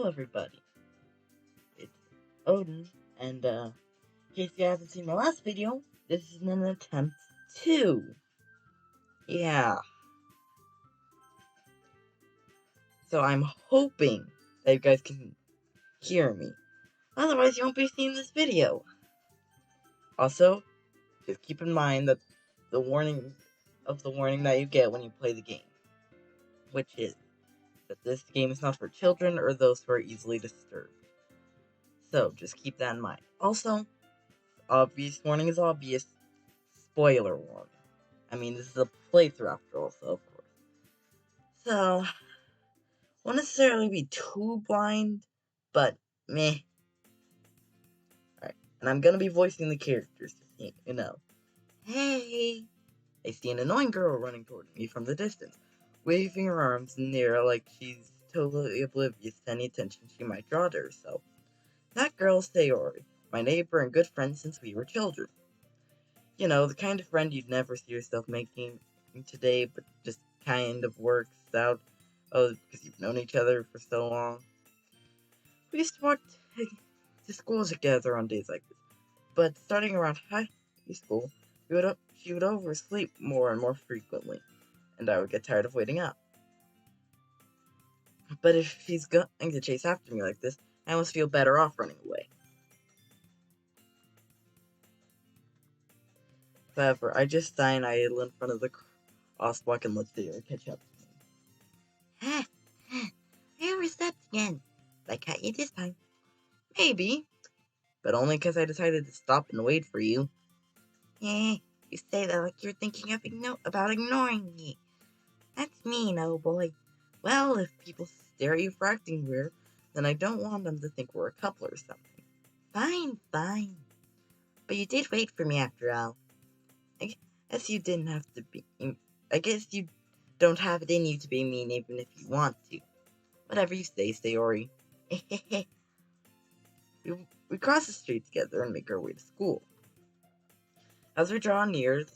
Hello everybody, it's Odin, and in case you haven't seen my last video, this is an attempt to, yeah, so I'm hoping that you guys can hear me, otherwise you won't be seeing this video. Also, just keep in mind that the warning that you get when you play the game, which is that this game is not for children or those who are easily disturbed. So, just keep that in mind. Also, obvious warning is obvious. Spoiler warning. I mean, this is a playthrough after all, so of course. So, won't necessarily be too blind, but meh. Alright, and I'm gonna be voicing the characters, you know. Hey! I see an annoying girl running toward me from the distance, waving her arms in the air like she's totally oblivious to any attention she might draw to herself. That girl's Sayori, my neighbor and good friend since we were children. You know, the kind of friend you'd never see yourself making today, but just kind of works out, because you've known each other for so long. We used to walk to school together on days like this, but starting around high school, she would oversleep more and more frequently, and I would get tired of waiting up. But if she's going to chase after me like this, I almost feel better off running away. However, I just sigh and idle in front of the crosswalk and let Theo catch up to me. Ha! I overslept again. Did I cut you this time? Maybe, but only because I decided to stop and wait for you. Yeah, you say that like you're thinking of about ignoring me. That's mean, oh boy. Well, if people stare at you for acting weird, then I don't want them to think we're a couple or something. Fine, fine. But you did wait for me after all. I guess you didn't have to be. I guess you don't have it in you to be mean even if you want to. Whatever you say, Sayori. We cross the street together and make our way to school. As we draw near, the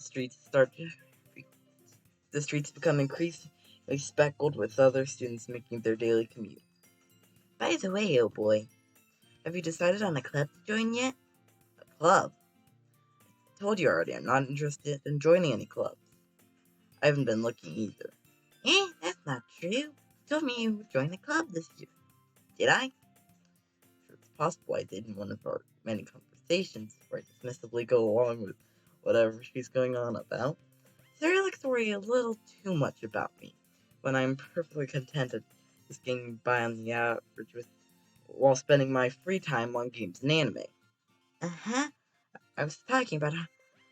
streets become increasingly speckled with other students making their daily commute. By the way, oh boy, have you decided on a club to join yet? A club? I told you already, I'm not interested in joining any clubs. I haven't been looking either. That's not true. You told me you would join a club this year. Did I? Sure, it's possible I did in one of our many conversations where I dismissively go along with whatever she's going on about. Sarah likes to worry a little too much about me, when I'm perfectly content at just getting by on the average while spending my free time on games and anime. Uh-huh. I was talking about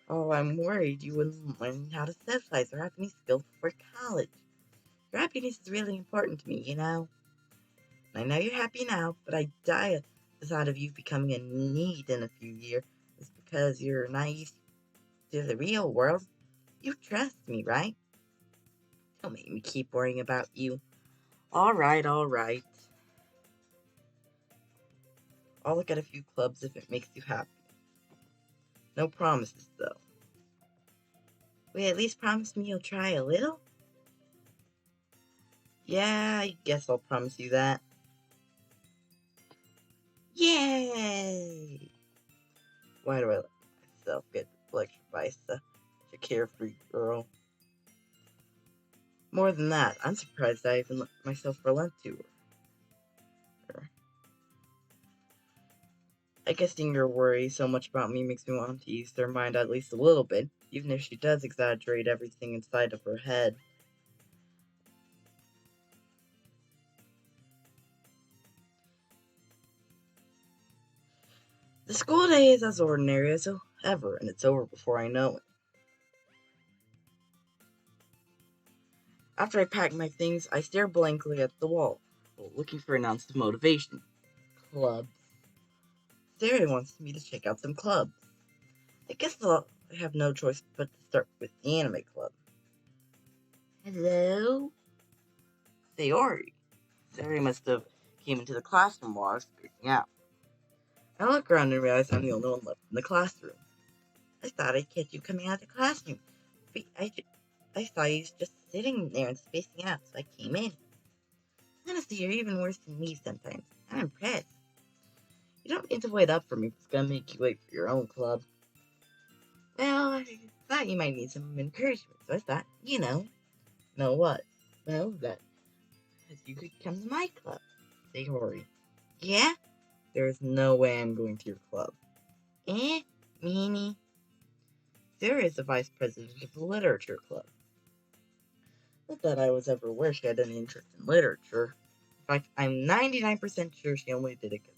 how I'm worried you wouldn't learn how to socialize or have any skills before college. Your happiness is really important to me, you know. I know you're happy now, but I die at the thought of you becoming a need in a few years because you're naive to the real world. You trust me, right? Don't make me keep worrying about you. Alright. I'll look at a few clubs if it makes you happy. No promises, though. Will you at least promise me you'll try a little? Yeah, I guess I'll promise you that. Yay! Why do I let myself get lectured by such a carefree girl? More than that, I'm surprised I even let myself relent to her. I guess seeing her worry so much about me makes me want to ease her mind at least a little bit, even if she does exaggerate everything inside of her head. The school day is as ordinary as ever, and it's over before I know it. After I pack my things, I stare blankly at the wall, looking for an ounce of motivation. Clubs. Sarah wants me to check out some clubs. I guess I have no choice but to start with the anime club. Hello? Sayori. Sayori must have came into the classroom while I was freaking out. I look around and realize I'm the only one left in the classroom. I thought I'd catch you coming out of the classroom. But I saw you just sitting there and spacing out, so I came in. Honestly, you're even worse than me sometimes. I'm impressed. You don't need to wait up for me if it's gonna make you wait for your own club. Well, I thought you might need some encouragement, so I thought, know what? Well, that you could come to my club. Say Hori. Yeah? There is no way I'm going to your club. Meanie. Sarah is the vice president of the literature club. Not that I was ever aware she had any interest in literature. In fact, I'm 99% sure she only did it because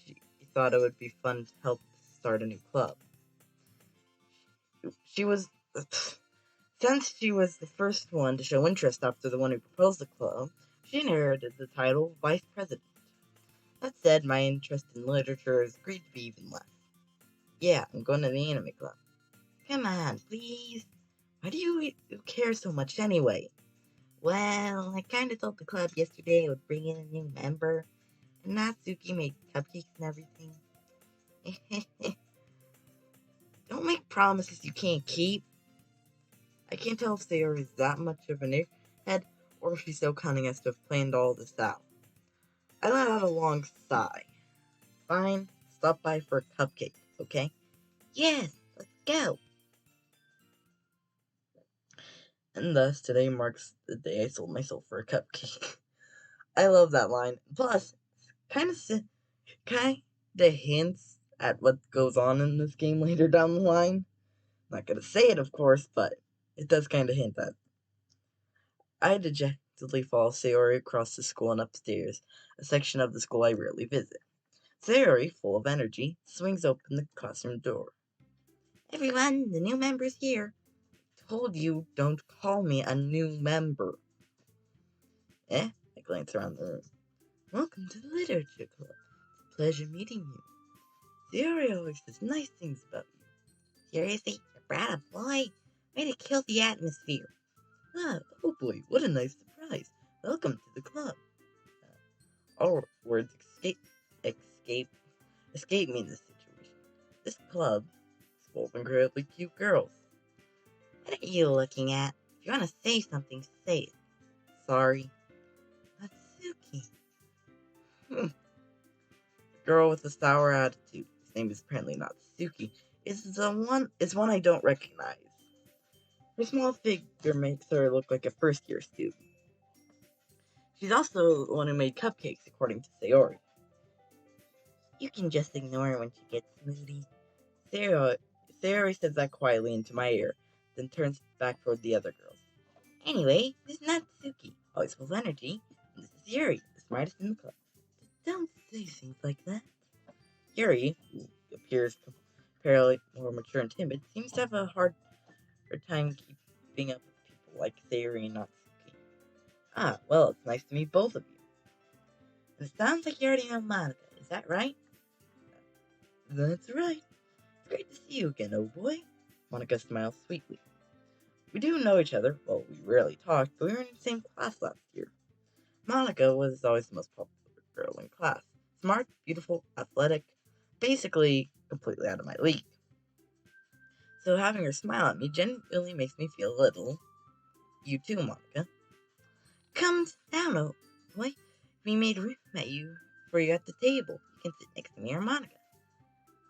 she thought it would be fun to help start a new club. She was. Since she was the first one to show interest after the one who proposed the club, she inherited the title vice president. That said, my interest in literature has agreed to be even less. Yeah, I'm going to the anime club. Come on, please. Why do you care so much anyway? Well, I kinda told the club yesterday I would bring in a new member, and Natsuki made cupcakes and everything. Don't make promises you can't keep. I can't tell if Sayori is that much of an airhead, or if she's so cunning as to have planned all this out. I let out a long sigh. Fine, stop by for a cupcake, okay? Yes, let's go. And thus, today marks the day I sold myself for a cupcake. I love that line. Plus, kind of hints at what goes on in this game later down the line. Not gonna say it, of course, but it does kind of hint at. I dejectedly follow Sayori across the school and upstairs, a section of the school I rarely visit. Sayori, full of energy, swings open the classroom door. Everyone, the new member's here. Told you, don't call me a new member. I glance around the room. Welcome to the Literature Club. It's a pleasure meeting you. Sayori always says nice things about you. Seriously, you brought a boy? Way to kill the atmosphere. Oh boy, what a nice surprise. Welcome to the club. All words escape, escape me in this situation. This club is full of incredibly cute girls. What are you looking at? If you want to say something, say it. Sorry. Natsuki. The girl with the sour attitude, his name is apparently Natsuki, is one I don't recognize. Her small figure makes her look like a first-year student. She's also the one who made cupcakes, according to Sayori. You can just ignore her when she gets moody. Sayori says that quietly into my ear, then turns back toward the other girls. Anyway, this is Natsuki, always full of energy, and this is Yuri, the smartest in the club. Don't say things like that. Yuri, who appears comparatively more mature and timid, seems to have a hard time keeping up with people like Sayori and Natsuki. Well, it's nice to meet both of you. And it sounds like you already know Monica, is that right? That's right. It's great to see you again, old boy. Monica smiles sweetly. We do know each other. Well, we rarely talk, but we were in the same class last year. Monica was always the most popular girl in class. Smart, beautiful, athletic, basically completely out of my league. So having her smile at me genuinely makes me feel a little. You too, Monica. Come down, old boy. We made room at you for you at the table. You can sit next to me or Monica.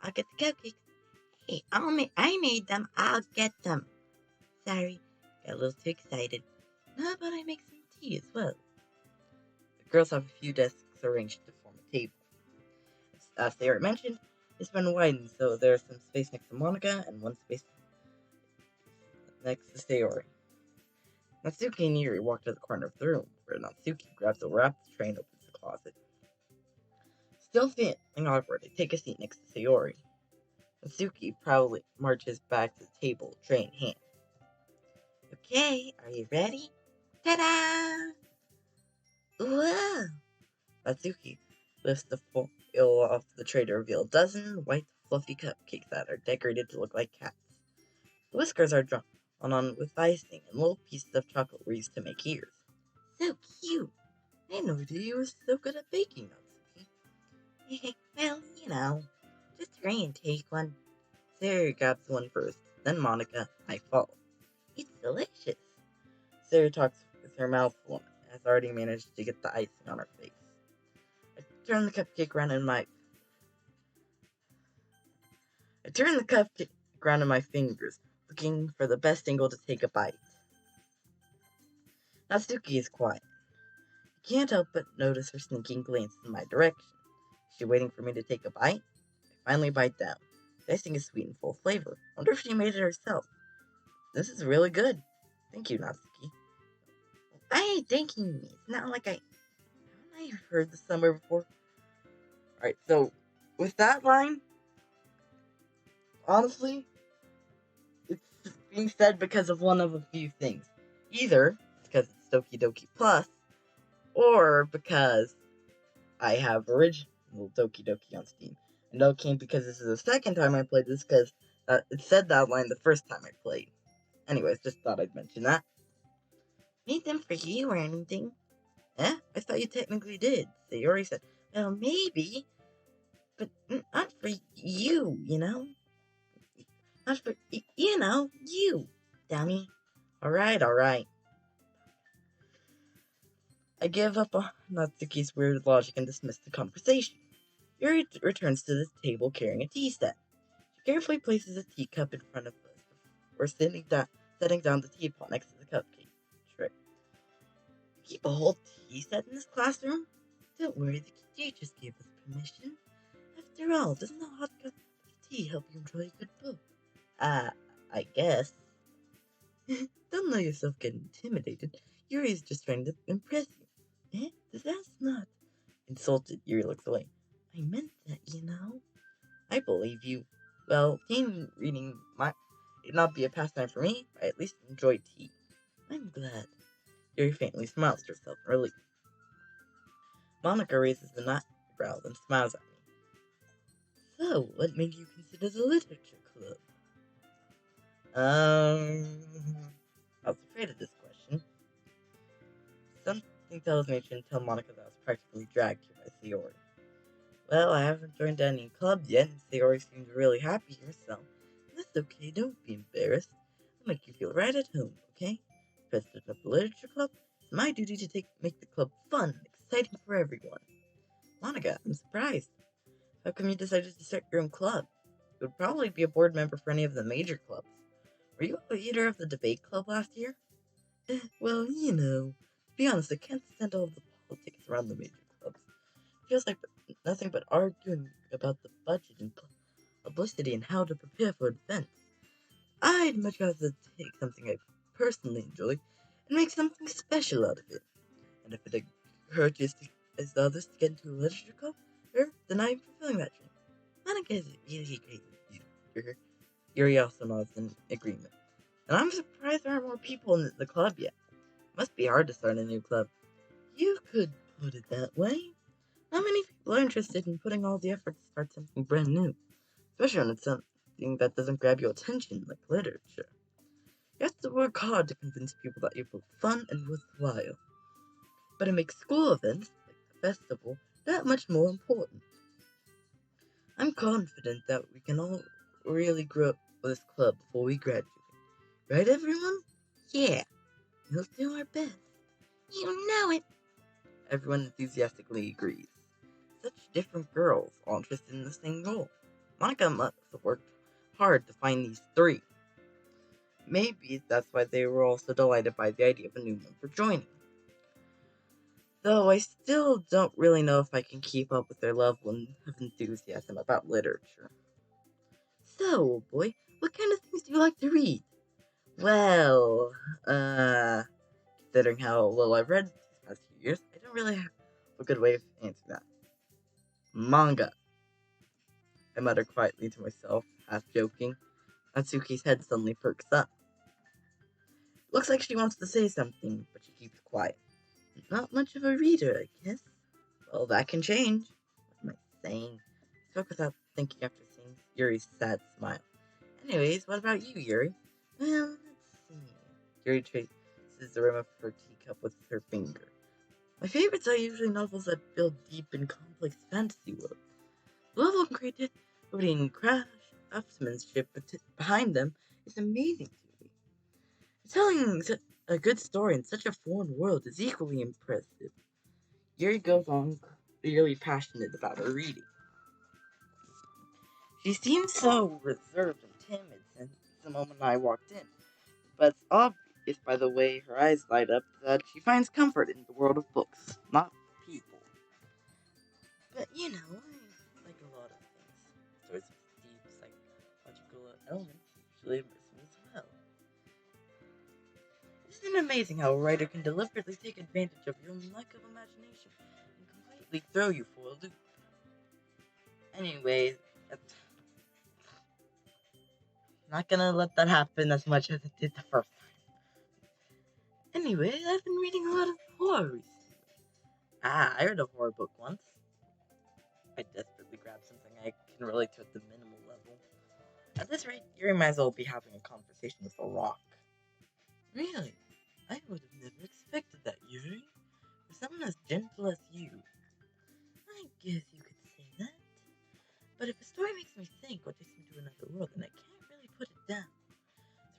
I'll get the cupcakes. Hey, I made them. I'll get them. Sorry, got a little too excited. How about I make some tea as well? The girls have a few desks arranged to form a table. As Sarah mentioned, it's been widened, so there's some space next to Monica and one space next to Sayori. Natsuki and Yuri walk to the corner of the room, where Natsuki grabs a wrap tray and opens the closet. Still feeling awkward, I take a seat next to Sayori. Natsuki proudly marches back to the table, tray in hand. Okay, are you ready? Ta-da! Whoa! Natsuki lifts the foil off the tray to reveal a dozen white, fluffy cupcakes that are decorated to look like cats. The whiskers are drawn on with icing, and little pieces of chocolate were used to make ears. So cute! I didn't know you were so good at baking, Natsuki. Well, just hurry and take one. Sarah grabs one first, then Monica, I follow. It's delicious. Sarah talks with her mouth full has already managed to get the icing on her face. I turn the cupcake around in my fingers, looking for the best angle to take a bite. Natsuki is quiet. I can't help but notice her sneaking glance in my direction. Is she waiting for me to take a bite? I finally bite down. The icing is sweet and full of flavor. I wonder if she made it herself. This is really good. Thank you, Natsuki. I ain't thanking me. It's not like haven't I heard this somewhere before? Alright, so with that line, honestly, it's being said because of one of a few things. Either it's because it's Doki Doki Plus, or because I have original Doki Doki on Steam. I know it came because this is the second time I played this, because it said that line the first time I played. Anyways, just thought I'd mention that. Need them for you or anything? Eh? I thought you technically did. So you already said, well, maybe, but not for you, you know? Not for, you, dummy. Alright. I give up on Natsuki's weird logic and dismiss the conversation. Yuri returns to the table carrying a tea set. She carefully places a teacup in front of us, or setting down the teapot next to the cupcake tray. You keep a whole tea set in this classroom? Don't worry, the teachers gave us permission. After all, doesn't a hot cup of tea help you enjoy a good book? I guess. Don't let yourself get intimidated. Yuri's just trying to impress you. Eh? That's not. Insulted, Yuri looks away. I meant that, you know. I believe you. Well, teen reading might not be a pastime for me, but I at least enjoy tea. I'm glad. Yuri faintly smiles to herself in relief. Monica raises an eyebrow, then smiles at me. So, what made you consider the literature club? I was afraid of this question. Something tells me I shouldn't tell Monica that I was practically dragged here by Sayori. Well, I haven't joined any clubs yet, and Sayori seems really happy here, so that's okay, don't be embarrassed. I'll make you feel right at home, okay? President of the Literature Club, it's my duty to make the club fun and exciting for everyone. Monica, I'm surprised. How come you decided to start your own club? You would probably be a board member for any of the major clubs. Were you a leader of the debate club last year? Well, to be honest, I can't stand all of the politics around the major clubs. It feels like nothing but arguing about the budget and publicity and how to prepare for events. I'd much rather take something I personally enjoy and make something special out of it. And if it encourages as the others to get into a literature club, then I'm fulfilling that dream. Monica is really great leader. Yuri also nods in agreement. And I'm surprised there aren't more people in the club yet. It must be hard to start a new club. You could put it that way. Not many people are interested in putting all the effort to start something brand new, especially when it's something that doesn't grab your attention, like literature. You have to work hard to convince people that you're both fun and worthwhile. But it makes school events, like the festival, that much more important. I'm confident that we can all really grow up with this club before we graduate. Right, everyone? Yeah, we'll do our best. You know it. Everyone enthusiastically agrees. Such different girls, all interested in the same goal. Monica must have worked hard to find these three. Maybe that's why they were all so delighted by the idea of a new member joining. Though I still don't really know if I can keep up with their level of enthusiasm about literature. So, boy, what kind of things do you like to read? Well, considering how little I've read these past few years, I don't really have a good way of answering that. Manga, I mutter quietly to myself, half joking. Natsuki's head suddenly perks up. Looks like she wants to say something, but she keeps quiet. Not much of a reader, I guess. Well, that can change. What am I saying? I spoke without thinking after seeing Yuri's sad smile. Anyways, what about you, Yuri? Well, let's see. Yuri traces the rim of her teacup with her finger. My favorites are usually novels that build deep and complex fantasy worlds. The level of creativity and craftsmanship behind them is amazing to me. A good story in such a foreign world is equally impressive. Yuri goes on, clearly passionate about her reading. She seemed so reserved and timid since the moment I walked in, but it's obvious by the way her eyes light up that she finds comfort in the world of books, not people. But I like a lot of things. Stories with deep psychological elements usually immerse me as well. Isn't it amazing how a writer can deliberately take advantage of your lack of imagination and completely throw you for a loop? Anyways, that's not gonna let that happen as much as it did the first time. Anyway, I've been reading a lot of horror recently. I read a horror book once. I desperately grabbed something I can relate to at the minimal level. At this rate, you might as well be having a conversation with a rock. Really? I would have never expected that, Yuri. For someone as gentle as you. I guess you could say that. But if a story makes me think or takes me to another world, then I can't really put it down.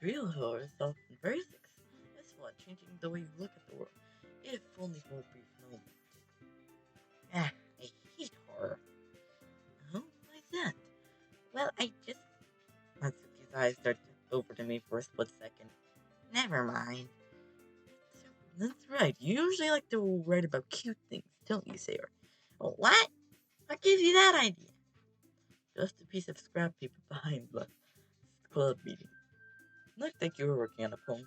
Real horror is often very successful at changing the way you look at the world, if only for a brief moment. I hate horror. Oh, why is that? Well, I just... Natsuki's eyes darted over to me for a split second. Never mind. That's right. You usually like to write about cute things, don't you, Sarah? Oh, what? What gives you that idea? Just a piece of scrap paper behind the club meeting. Looked like you were working on a poem.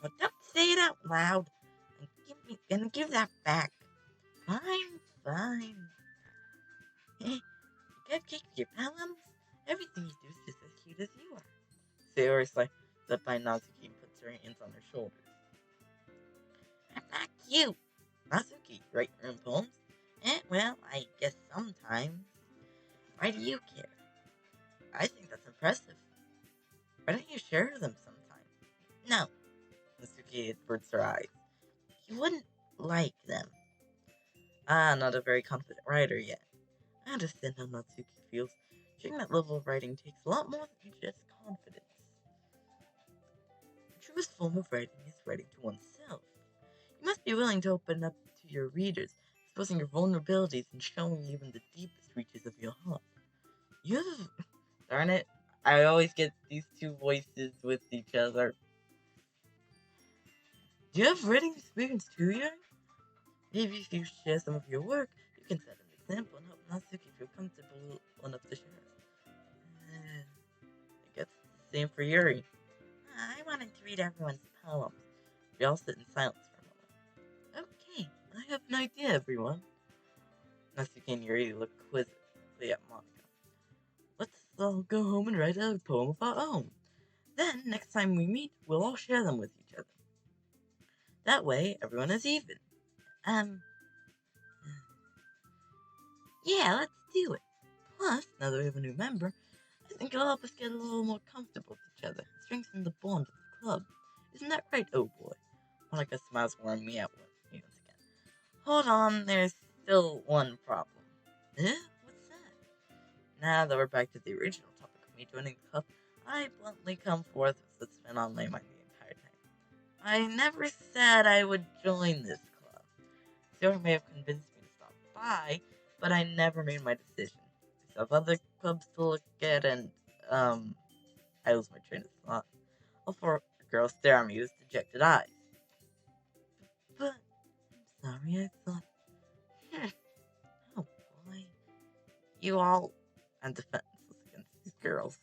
Oh, don't say it out loud. And give that back. Fine, fine. You cupcake your poems? Everything you do is just as cute as you are. Sarah slides up by Natsuki and puts her hands on her shoulders. I'm not cute. Natsuki, write your own poems? Well, I guess sometimes. Why do you care? I think that's impressive. Why don't you share them sometime? No. Natsuki averts her eyes. You wouldn't like them. Not a very confident writer yet. I understand how Natsuki feels. Sharing that level of writing takes a lot more than just confidence. The truest form of writing is writing to oneself. You must be willing to open up to your readers, exposing your vulnerabilities and showing even the deepest reaches of your heart. You've... Darn it, I always get these two voices with each other. Do you have writing experience too, Yuri? Maybe if you share some of your work, you can set an example and help Natsuki feel comfortable enough to share it. I guess it's the same for Yuri. I wanted to read everyone's poems. We all sit in silence for a moment. Okay, I have an idea, everyone. Natsuki and Yuri look quizzically at Monica. Let's all go home and write a poem of our own. Then, next time we meet, we'll all share them with each other. That way, everyone is even. Yeah, let's do it. Plus, now that we have a new member, I think it'll help us get a little more comfortable with each other, strengthen the bond of the club. Isn't that right, oh boy? Monica smiles warming me out once again. Hold on, there's still one problem. What's that? Now that we're back to the original topic of me joining the club, I bluntly come forth with what's been on my mind the entire time. I never said I would join this club. Sarah may have convinced me to stop by, but I never made my decision. I still have other clubs to look at, and, I lose my train of thought. All four girls stare at me with dejected eyes. But, I'm sorry, I thought... Oh boy. You all... I'm defenseless against these girls.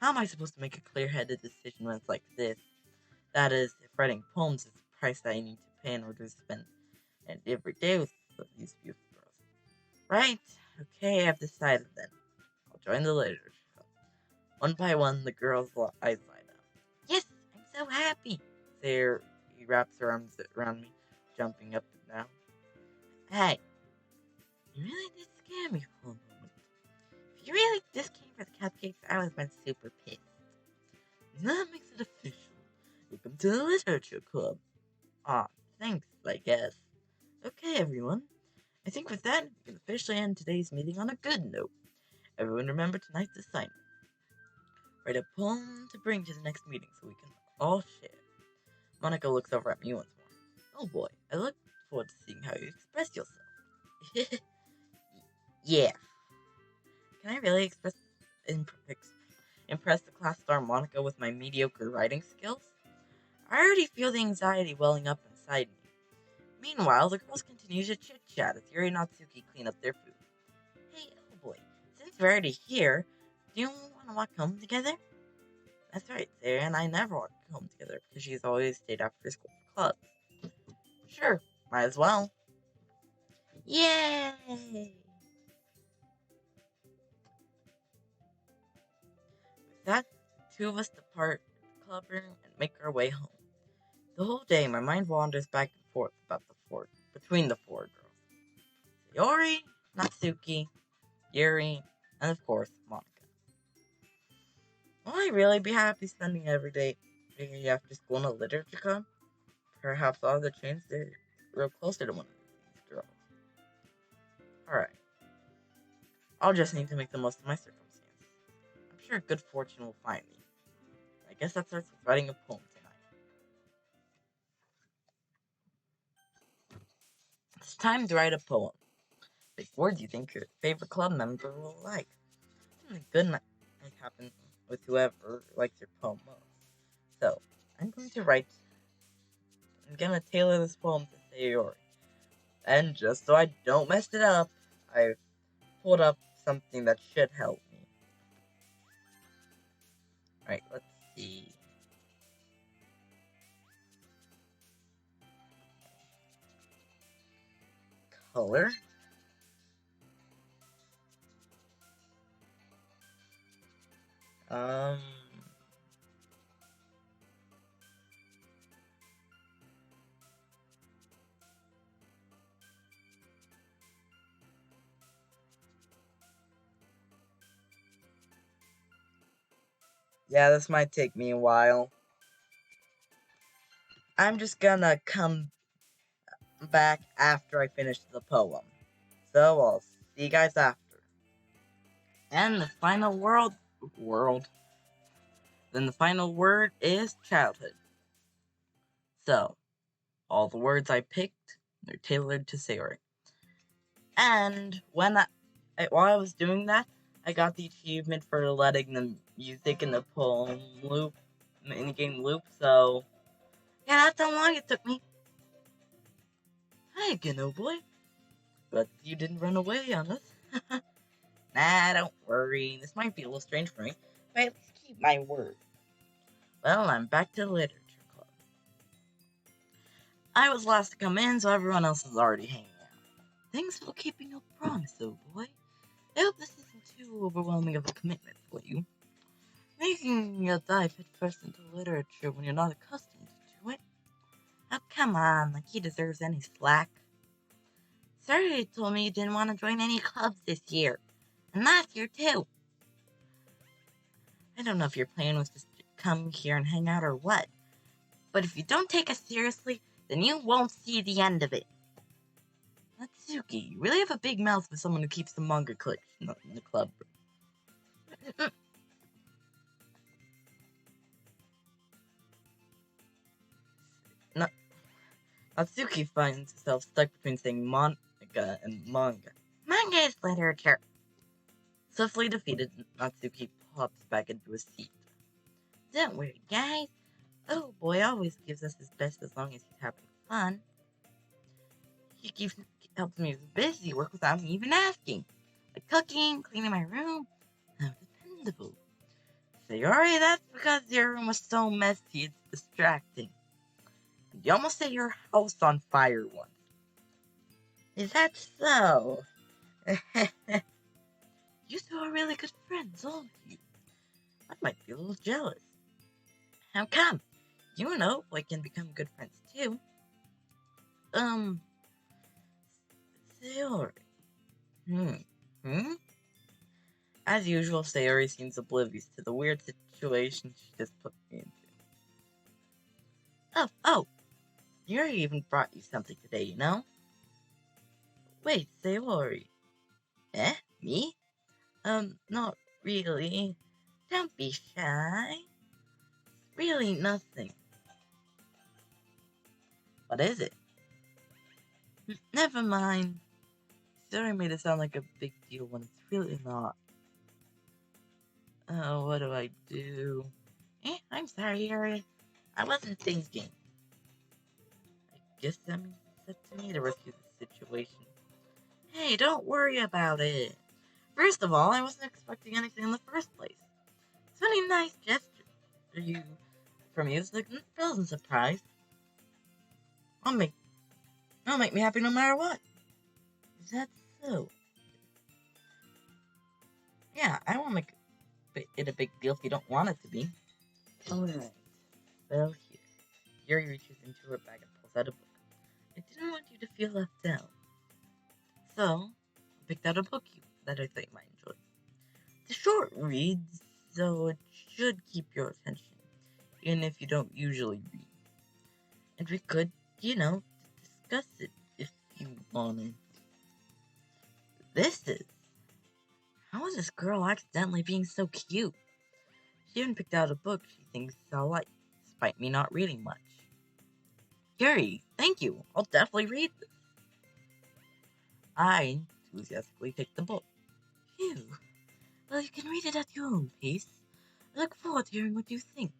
How am I supposed to make a clear-headed decision when it's like this? That is, if writing poems is the price that I need to pay in order to spend and every day with these beautiful girls. Right? Okay, I've decided then. I'll join the literature club. One by one, the girls' eyes light up. Yes, I'm so happy. There, he wraps her arms around me, jumping up and down. Hey, you really did scare me for a moment. If you really just came for the cupcakes, I would have been super pissed. That makes it official. Welcome to the literature club. Thanks, I guess. Okay, everyone. I think with that, we can officially end today's meeting on a good note. Everyone remember tonight's assignment. Write a poem to bring to the next meeting so we can all share. Monica looks over at me once more. Oh boy, I look forward to seeing how you express yourself. Yeah. Can I really impress the class star Monica with my mediocre writing skills? I already feel the anxiety welling up inside me. Meanwhile, the girls continue to chit-chat as Yuri and Natsuki clean up their food. Hey, oh boy, since we're already here, do you want to walk home together? That's right, Sarah and I never walk home together because she's always stayed after school for clubs. Sure, might as well. Yay! With that, two of us depart the club room and make our way home. The whole day, my mind wanders back and forth between the four girls. Sayori, Natsuki, Yuri, and of course, Monica. Will I really be happy spending every day after school in a literature club? Perhaps I'll have the chance to grow closer to one of these girls. Alright. I'll just need to make the most of my circumstances. I'm sure good fortune will find me. I guess that starts with writing a poem tonight. It's time to write a poem. Which word do you think your favorite club member will like? Something good might happen with whoever likes your poem most. So, I'm gonna tailor this poem to Sayori. And just so I don't mess it up, I've pulled up something that should help me. Alright, let's see. Color. Um... Yeah, this might take me a while. I'm just gonna come back after I finish the poem. So I'll see you guys after. And the final then the final word is childhood. So, all the words I picked, they're tailored to Sayori. And while I was doing that, I got the achievement for letting the music in the poem loop, in the game loop, so yeah, that's how long it took me. Hi again, oh boy. But you didn't run away on us. Nah, don't worry. This might be a little strange for me, but at least keep my word. Well, I'm back to the literature club. I was last to come in, so everyone else is already hanging out. Thanks for keeping your promise, oh boy. I hope this isn't too overwhelming of a commitment for you. Making a dive headfirst into literature when you're not accustomed to it. Oh, come on, like he deserves any slack. Sorry, told me you didn't want to join any clubs this year. And last year, too. I don't know if your plan was just to come here and hang out or what. But if you don't take us seriously, then you won't see the end of it. Natsuki, you really have a big mouth for someone who keeps the manga collection in the club. Natsuki finds herself stuck between saying manga and manga. Manga is literature. Swiftly defeated, Natsuki pops back into his seat. Don't worry, guys. Oh boy always gives us his best as long as he's having fun. He helps me with busy work without me even asking. Like cooking, cleaning my room. How dependable. Sayori, that's because your room was so messy it's distracting. You almost set your house on fire once. Is that so? You two are really good friends, aren't you? I might be a little jealous. How come? You know we can become good friends too. Sayori. As usual, Sayori seems oblivious to the weird situation she just put me into. Oh, Yuri even brought you something today, you know? Wait, Sayori. Eh? Me? Not really. Don't be shy. Really nothing. What is it? Never mind. Sorry made it sound like a big deal when it's really not. Oh, what do I do? I'm sorry, Harry. I wasn't thinking. I guess that means it's up to me to rescue the situation. Hey, don't worry about it. First of all, I wasn't expecting anything in the first place. It's a really nice gesture from you. It's like a pleasant surprise. It'll make me happy no matter what. Is that so? Yeah, I won't make it a big deal if you don't want it to be. Alright. Well, here. Yuri reaches into her bag and pulls out a book. I didn't want you to feel left out. So, I picked out a book that I thought you might enjoy. It's a short read, so it should keep your attention, even if you don't usually read. And we could, discuss it if you wanted. This is... How is this girl accidentally being so cute? She even picked out a book she thinks I'll like, despite me not reading much. Yuri, thank you. I'll definitely read this. I enthusiastically take the book. Phew. Well, you can read it at your own pace. I look forward to hearing what you think.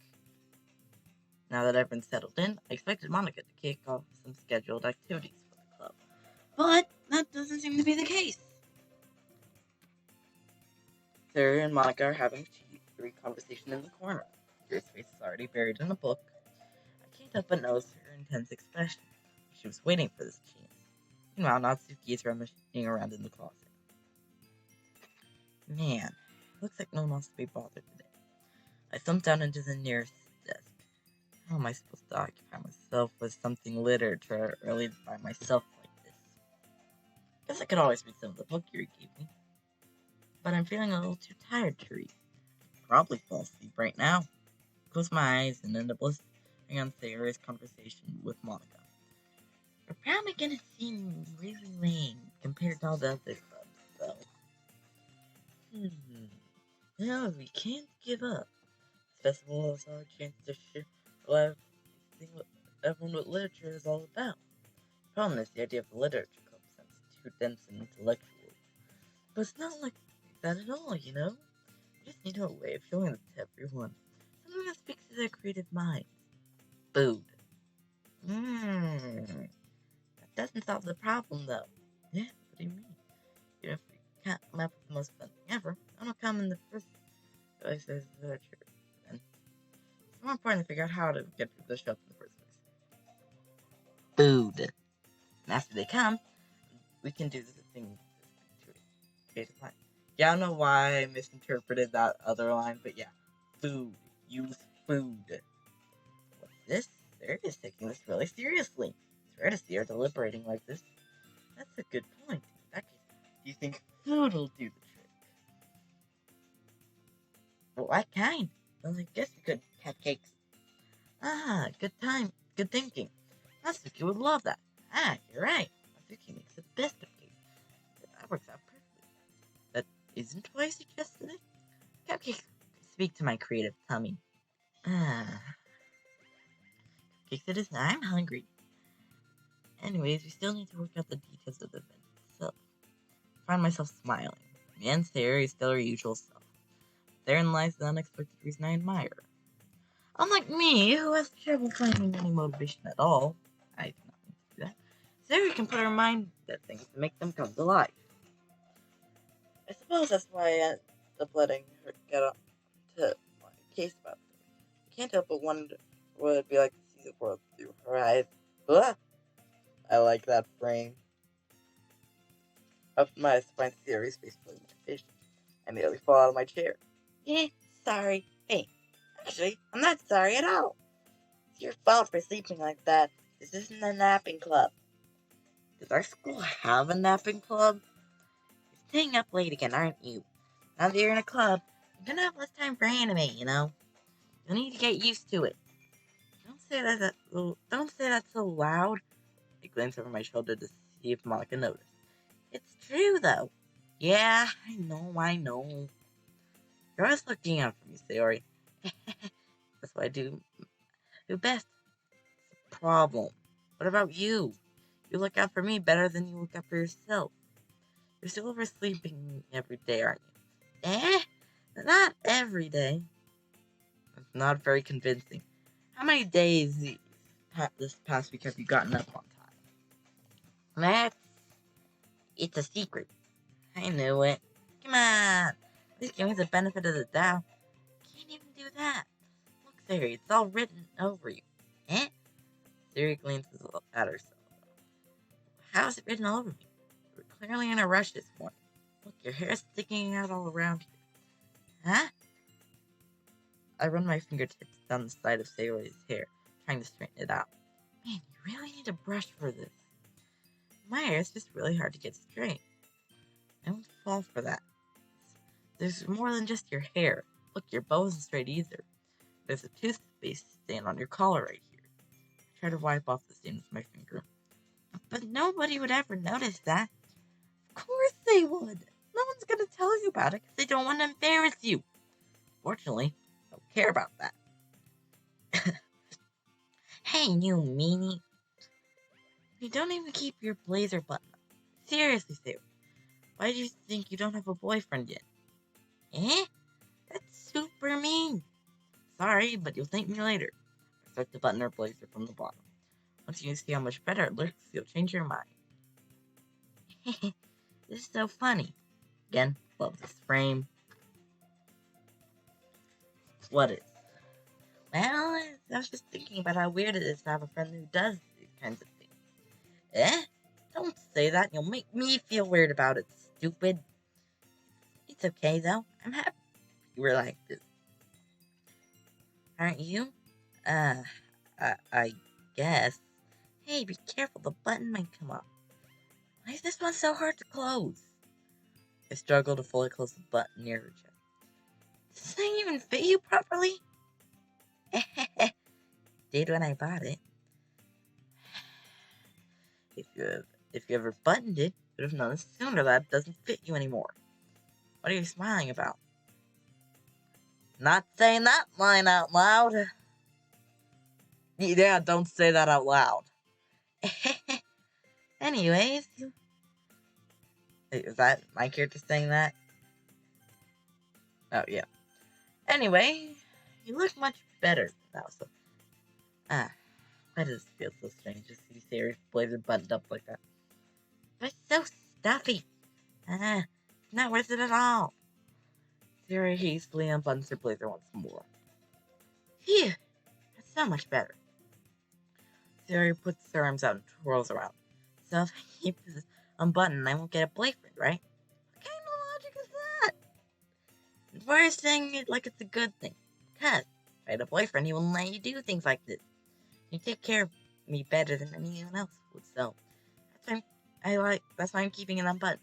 Now that I've been settled in, I expected Monica to kick off some scheduled activities for the club. But that doesn't seem to be the case. Sarah and Monica are having a cheery conversation in the corner. Yuri's face is already buried in a book. I can't help but notice her intense expression. She was waiting for this chance. Meanwhile, Natsuki is rummaging around in the closet. Man, looks like no one wants to be bothered today. I thumped down into the nearest desk. How am I supposed to occupy myself with something literature early by myself like this? Guess I could always read some of the book Yuri gave me. But I'm feeling a little too tired to read. Probably fall asleep right now. Close my eyes and end up listening on Sarah's conversation with Monica. We're probably gonna seem really lame compared to all the other clubs, though. No, we can't give up. This festival is our chance to share everyone what literature is all about. The problem is the idea of the literature club sounds too dense and intellectual. But it's not like that at all, you know? We just need a way of showing it to everyone. Something that speaks to their creative minds. Food. That doesn't solve the problem, though. Yeah, what do you mean? Even if we can't come up with the most fun thing ever, that'll come in the first place as literature. And it's more important to figure out how to get people to show up in the first place. Food. And after they come, we can do the thing to creative mind. Yeah, I don't know why I misinterpreted that other line, but yeah. Food. Use food. What's this? They're just taking this really seriously. It's rare to see her deliberating like this. That's a good point. In that case, do you think food will do the trick? Well, what kind? Well, I guess we could cupcakes. Ah, good time. Good thinking. Natsuki would love that. Ah, you're right. Natsuki makes the best cupcakes. That works out perfectly. That isn't why I suggested it. Cupcakes speak to my creative tummy. Ah, cupcakes it is. I'm hungry. Anyways, we still need to work out the details of the event itself. I find myself smiling. Me and Sarah is still our usual self. Therein lies the unexpected reason I admire her. Unlike me, who has trouble finding any motivation at all, I do not mean to do that, Sarah can put her mind to things to make them come to life. I suppose that's why I ended up letting her get on to my case about things. I can't help but wonder what it'd be like to see the world through her eyes. Blah! I like that frame. Up my eyes to find Sarah's face filling my vision. I nearly fall out of my chair. Yeah, sorry. Hey, actually, I'm not sorry at all. It's your fault for sleeping like that. This isn't a napping club. Does our school have a napping club? You're staying up late again, aren't you? Now that you're in a club, you're gonna have less time for anime, you know? You'll need to get used to it. Don't say that so loud. I glanced over my shoulder to see if Monica noticed. It's true, though. Yeah, I know. You're always looking out for me, Sayori. That's what I do best. Problem. What about you? You look out for me better than you look out for yourself. You're still oversleeping every day, aren't you? Not every day. It's not very convincing. How many days this past week have you gotten up on time? It's a secret. I knew it. Come on. At least give me the benefit of the doubt. Can't even do that. Look, Siri, it's all written over you. Eh? Siri glances at herself. How is it written all over me? You were clearly in a rush this morning. Look, your hair's sticking out all around you. Huh? I run my fingertips down the side of Sayori's hair, trying to straighten it out. Man, you really need a brush for this. My hair is just really hard to get straight. I won't fall for that. There's more than just your hair. Look, your bow isn't straight either. There's a toothpaste stain on your collar right here. I try to wipe off the stain with my finger. But nobody would ever notice that. Of course they would. No one's going to tell you about it because they don't want to embarrass you. Fortunately, I don't care about that. Hey, you meanie. You don't even keep your blazer button up. Seriously, Sarah. Why do you think you don't have a boyfriend yet? Eh? That's super mean. Sorry, but you'll thank me later. I start to button her blazer from the bottom. Once you see how much better it looks, you'll change your mind. This is so funny. Again, love this frame. What is? Well, I was just thinking about how weird it is to have a friend who does these kinds of things. Eh? Don't say that. You'll make me feel weird about it, stupid. It's okay, though. I'm happy you were like this. Aren't you? I guess. Hey, be careful. The button might come off. Why is this one so hard to close? I struggle to fully close the button near her chest. Does this thing even fit you properly? Did when I bought it. If you ever buttoned it, you would have noticed sooner that it doesn't fit you anymore. What are you smiling about? Not saying that line out loud. Yeah, don't say that out loud. Anyways, is that my character saying that? Oh, yeah. Anyway, you look much better now, so... why does it feel so strange to see Sarah's blazer buttoned up like that? It's so stuffy. It's not worth it at all. Sarah hastily unbuttons her blazer once more. Phew, that's so much better. Sarah puts her arms out and twirls around. So if I keep this unbuttoned, I won't get a boyfriend, right? What kind of logic is that? Why are you saying it like it's a good thing? Because if I had a boyfriend, he wouldn't let you do things like this. You take care of me better than anyone else would, so that's why I'm keeping it unbuttoned.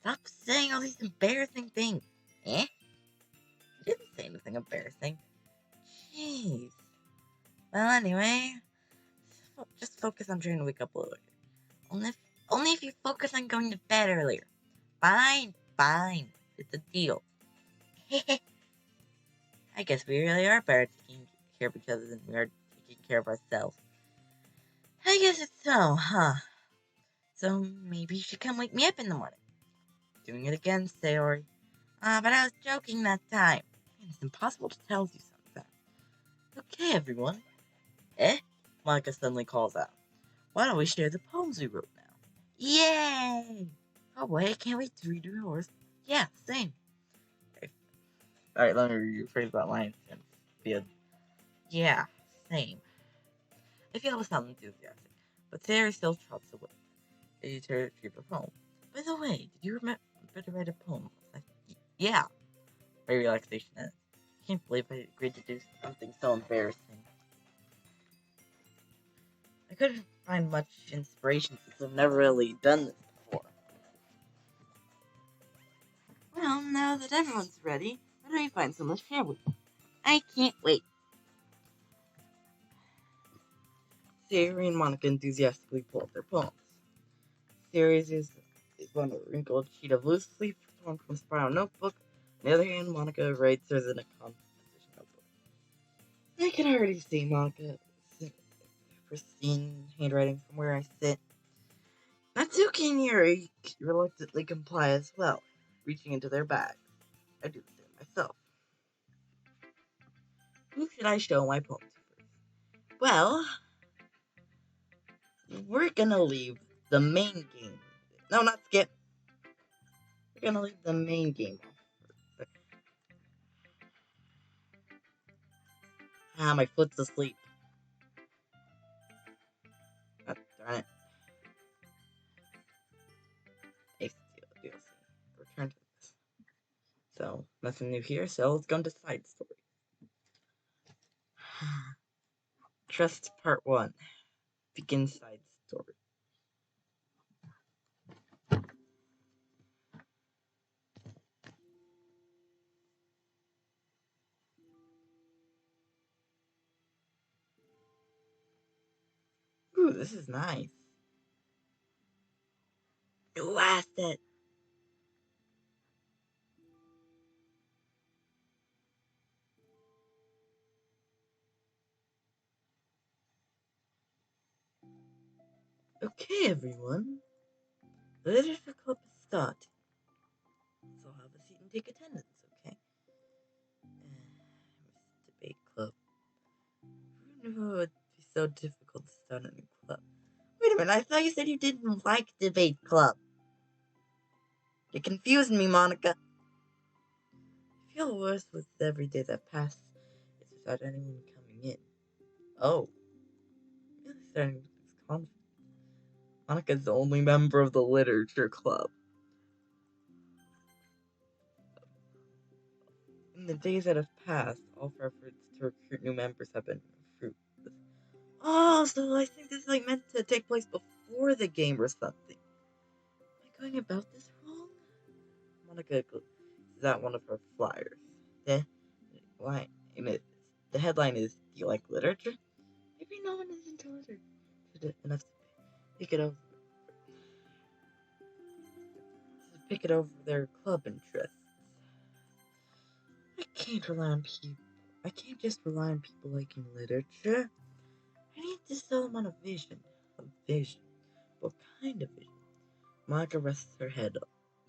Stop saying all these embarrassing things. Eh? You didn't say anything embarrassing. Jeez. Well, anyway, just focus on trying to wake up a little earlier. Only if you focus on going to bed earlier. Fine. It's a deal. I guess we really are better at taking care of each other than we are taking care of ourselves. I guess it's so, huh? So maybe you should come wake me up in the morning. Doing it again, Sayori. But I was joking that time. Man, it's impossible to tell you something. Okay, everyone. Eh? Monica suddenly calls out. Why don't we share the poems we wrote now? Yay! Oh boy, I can't wait to read yours. Yeah, same. Alright, let me rephrase that line. Yeah, same. I feel it sounds enthusiastic, but Sarah still trots away. They to retrieve a poem. By the way, did you remember to write a poem? Yeah. My relaxation ends. I can't believe I agreed to do something so embarrassing. I couldn't find much inspiration since I've never really done this before. Well, now that everyone's ready, why don't we find someone to share with? I can't wait. Siri and Monica enthusiastically pull up their poems. Siri's is on a wrinkled sheet of loose leaf torn from a spiral notebook. On the other hand, Monica writes hers in a composition notebook. I can already see Monica pristine handwriting from where I sit. Natsuki and Yuri reluctantly comply as well, reaching into their bags. I do the same myself. Who should I show my poem to first? Well, we're gonna leave the main game. No, not skip. We're gonna leave the main game off. My foot's asleep. Oh, darn it. Ace DLC. Return to this. So, nothing new here, so let's go into side story. Trust Part 1. Begin side story. Ooh, this is nice. You asked it. Okay, everyone. The literature club is starting. So have a seat and take attendance, okay? Debate club. Who knew it would be so difficult to start a new club? Wait a minute, I thought you said you didn't like debate club. You're confusing me, Monica. I feel worse with every day that passes without anyone coming in. Oh, I'm really starting to lose confidence. Monica's the only member of the literature club. In the days that have passed, all of our efforts to recruit new members have been fruitless. Oh, so I think this is like meant to take place before the game or something. Am I going about this wrong? Monica is that one of her flyers. The line is the headline is "Do you like literature?" Maybe no one is into literature enough to pick it over their club interests. I can't rely on people. I can't just rely on people liking literature. I need to sell them on a vision. A vision. What kind of vision? Monica rests her head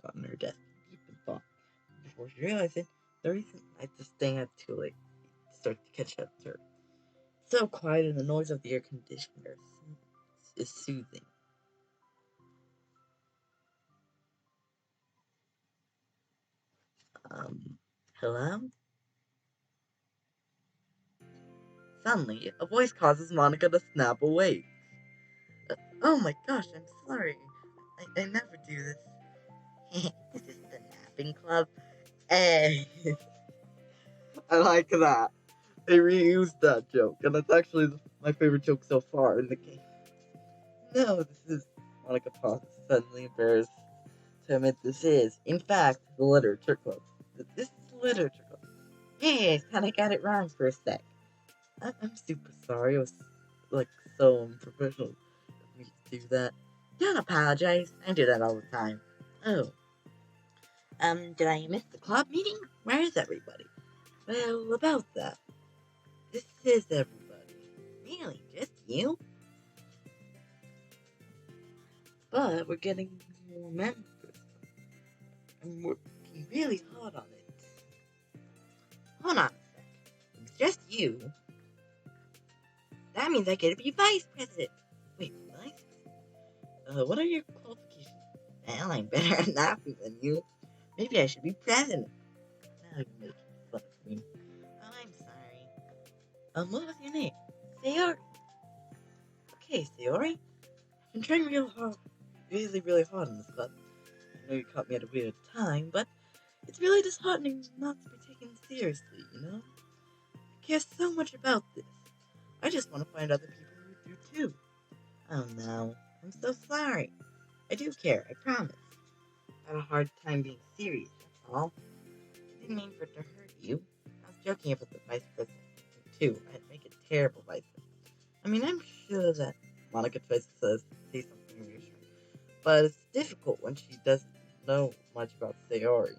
on her desk, deep in thought. Before she realizes it, the recent nights of staying up too late starts to catch up to her. It's so quiet and the noise of the air conditioner is soothing. Hello? Suddenly, a voice causes Monica to snap awake. Oh my gosh, I'm sorry. I never do this. This is the napping club. Hey, I like that. They reused that joke, and that's actually my favorite joke so far in the game. No, this is Monica pauses, suddenly embarrassed to admit this is, in fact, the literature club. This is the literature club. Hey, I kinda got it wrong for a sec. I'm super sorry. I was like so unprofessional of me to do that. Don't apologize. I do that all the time. Oh, did I miss the club meeting? Where is everybody? Well, about that. This is everybody. Really, just you? But we're getting more members. I'm working really hard on it. Hold on a sec. If it's just you. That means I get to be vice president. Wait, vice president? What are your qualifications? Well, I'm better at laughing than you. Maybe I should be president. Now you're making fun of me. Oh, I'm sorry. What was your name? Sayori. Okay, Sayori. I've been trying really hard on this club. I know you caught me at a weird time, but it's really disheartening not to be taken seriously, you know? I care so much about this. I just want to find other people who do too. Oh no, I'm so sorry. I do care, I promise. I have a hard time being serious, that's all. I didn't mean for it to hurt you. I was joking about the vice president too. I'd make a terrible vice president. I mean, I'm sure that Monica tries to say something reassuring, but it's difficult when she doesn't know much about Sayori.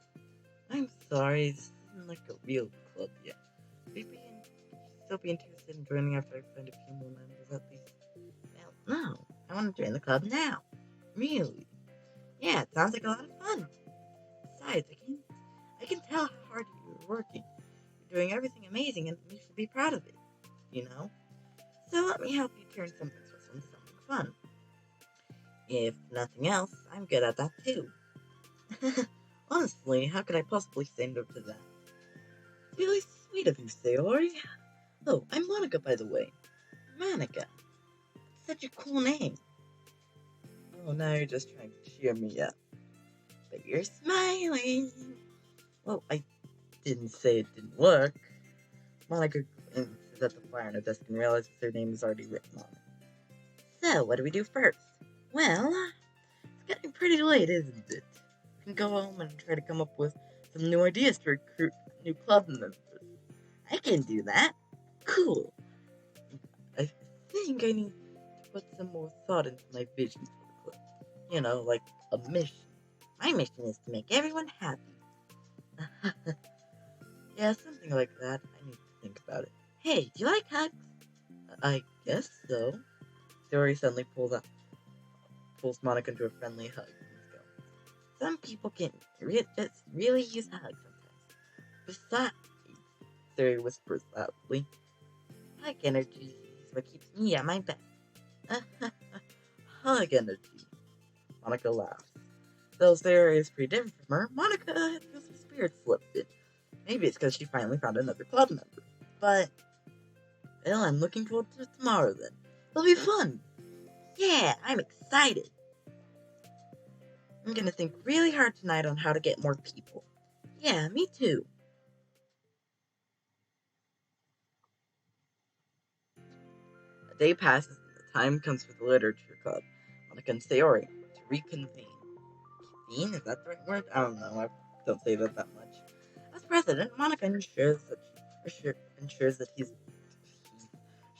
I'm sorry, this isn't like a real club yet. Maybe you'd still be interested in joining after I find a few more members at least. No, I want to join the club now. Really? Yeah, it sounds like a lot of fun. Besides, I can tell how hard you're working. You're doing everything amazing and you should be proud of it, you know? So let me help you turn something stressful into something fun. If nothing else, I'm good at that too. Honestly, how could I possibly say no to that? It's really sweet of you, Sayori. Oh, I'm Monica, by the way. Monica. Such a cool name. Oh, now you're just trying to cheer me up. But you're smiling. Well, I didn't say it didn't work. Monica sits at the fire on her desk and realizes her name is already written on it. So, what do we do first? Well, it's getting pretty late, isn't it? We can go home and try to come up with some new ideas to recruit new club members. I can do that. Cool. I think I need to put some more thought into my vision for the club. You know, like a mission. My mission is to make everyone happy. Yeah, something like that. I need to think about it. Hey, do you like hugs? I guess so. Dory suddenly pulls Monica into a friendly hug. Let's go. Some people can just really use a hug sometimes. Besides, Dory whispers loudly, hug energy is what keeps me at my best. Hug energy. Monica laughs. Though Sarah is pretty different from her, Monica feels her spirit lifted. Maybe it's because she finally found another club member. But, well, I'm looking forward to tomorrow then. It'll be fun. Yeah, I'm excited. I'm gonna think really hard tonight on how to get more people. Yeah, me too. A day passes and the time comes for the literature club. Monica and Sayori to reconvene. Convene? Is that the right word? I don't know. I don't say that much. As president, Monica ensures that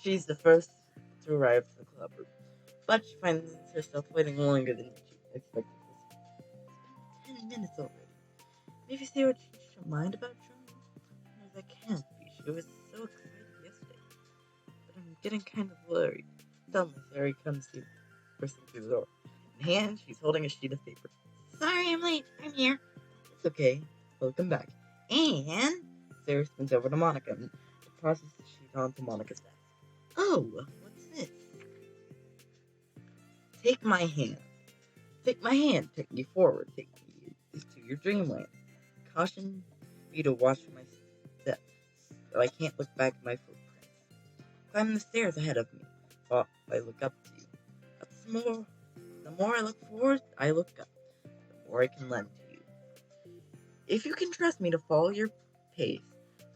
she's the first to arrive to the club room. But she finds herself waiting longer than she expected. It's been 10 minutes already. Maybe Sarah changed her mind about joining? No, that can't be. She was so excited yesterday. But I'm getting kind of worried. Suddenly, Sarah comes bursting through the door. In hand, she's holding a sheet of paper. Sorry I'm late. I'm here. It's okay. Welcome back. And Sarah spins over to Monica and deposits the sheet onto Monica's desk. Oh, what's this? Take my hand. Take my hand. Take me forward. Take me to your dreamland. Caution me to watch my steps, so I can't look back at my footprints. Climb the stairs ahead of me, while I look up to you. The more I look forward, I look up, the more I can lend to you. If you can trust me to follow your pace,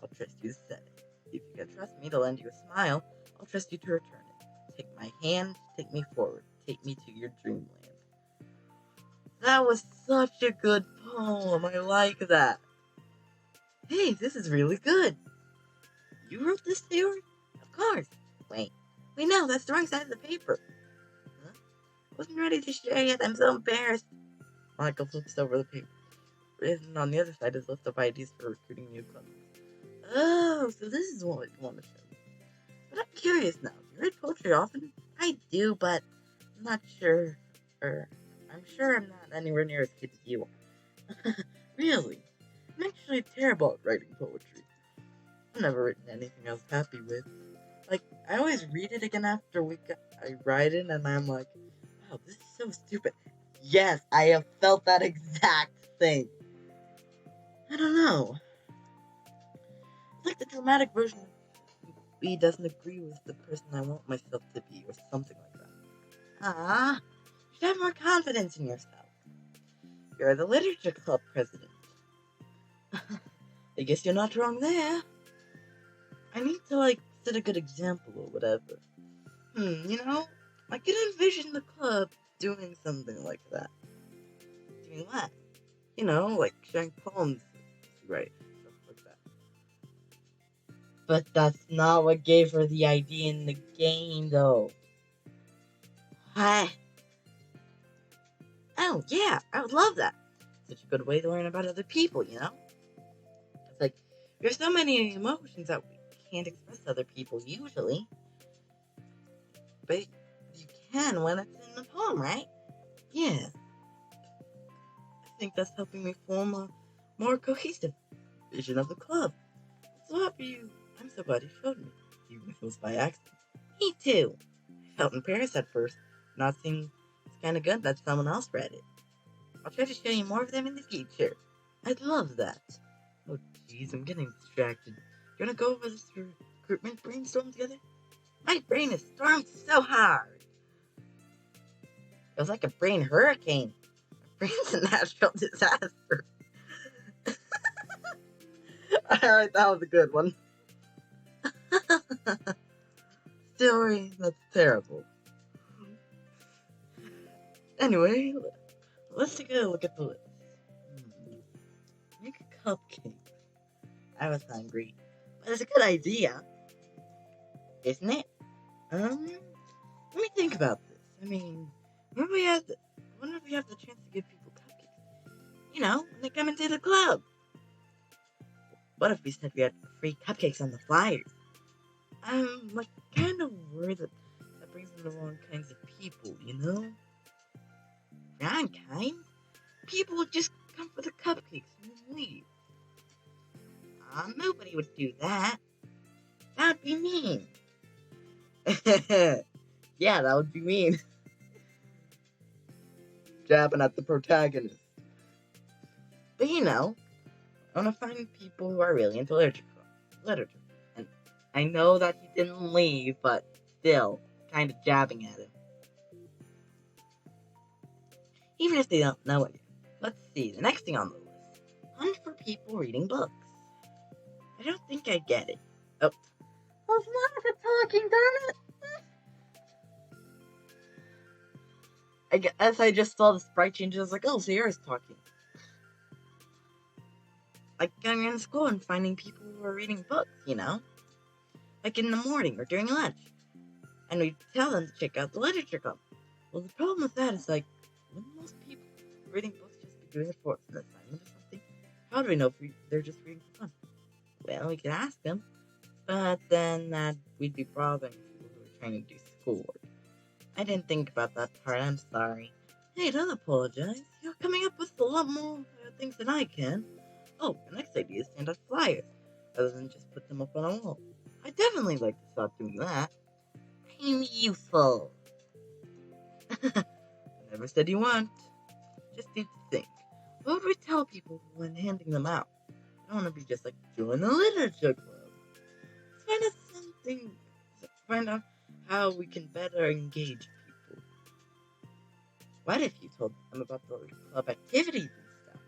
I'll trust you to set it. If you can trust me to lend you a smile, I'll trust you to return it. Take my hand, take me forward, take me to your dreamland. That was such a good poem. I like that. Hey, this is really good. You wrote this theory? Of course. Wait, no, that's the wrong side of the paper. Huh? Wasn't ready to share yet. I'm so embarrassed. Michael flips over the paper. Written on the other side is a list of ideas for recruiting new clubs. Oh, so this is what you want to show me. But I'm curious now. Do you read poetry often? I do, but I'm not sure. I'm sure I'm not anywhere near as good as you are. Really? I'm actually terrible at writing poetry. I've never written anything I was happy with. Like, I always read it again after I write it, and I'm like, wow, this is so stupid. Yes, I have felt that exact thing. I don't know. It's like the dramatic version of me doesn't agree with the person I want myself to be, or something like that. Ah, you should have more confidence in yourself. You're the literature club president. I guess you're not wrong there. I need to, like, set a good example or whatever. I can envision the club doing something like that. Doing what? Like sharing poems, right? Stuff like that. But that's not what gave her the idea in the game, though. What? Oh, yeah, I would love that. Such a good way to learn about other people, It's like, there's so many emotions that we can't express to other people usually. But you can when it's in the poem, right? Yeah, I think that's helping me form a more cohesive vision of the club. So happy you. I'm so glad you showed me, even if it was by accident. Me too. I felt embarrassed at first, not seeing it's kind of good that someone else read it. I'll try to show you more of them in the future. I'd love that. Oh, jeez, I'm getting distracted. You wanna go over this recruitment brainstorm together? My brain is stormed so hard. It was like a brain hurricane. My brain's a natural disaster. Alright, that was a good one. Story, that's terrible. Anyway, let's take a look at the list. Make a cupcake. I was hungry. But it's a good idea, isn't it? Let me think about this. I mean, when we have the chance to give people cupcakes? You know, when they come into the club. What if we said we had free cupcakes on the flyers? I'm like kind of worried that brings in the wrong kinds of people, you know? Wrong kinds? People would just come for the cupcakes and then leave. Nobody would do that. That'd be mean. Yeah, that would be mean. Jabbing at the protagonist. But you know, I want to find people who are really into literature. And I know that he didn't leave, but still, kind of jabbing at him. Even if they don't know it. Let's see, the next thing on the list. Hunt for people reading books. I don't think I get it. Oh. Well, it's not talking, darn it! I guess I just saw the sprite change. I was like, oh, Sierra's talking. Like going around school and finding people who are reading books, you know? Like in the morning or during lunch. And we tell them to check out the literature club. Well, the problem with that is, like, wouldn't most people reading books just be doing it for an assignment or something? How do we know if they're just reading for fun? Well, we could ask them. But then we'd be bothering people who are trying to do schoolwork. I didn't think about that part. I'm sorry. Hey, don't apologize. You're coming up with a lot more things than I can. Oh, the next idea is stand out flyers, rather than just put them up on a wall. I definitely like to start doing that. I'm useful. I never said you weren't. Just need to think. What would we tell people when handing them out? I don't want to be just like, join the literature club. Let's find out something. Find out how we can better engage people. What if you told them about the club activities and stuff?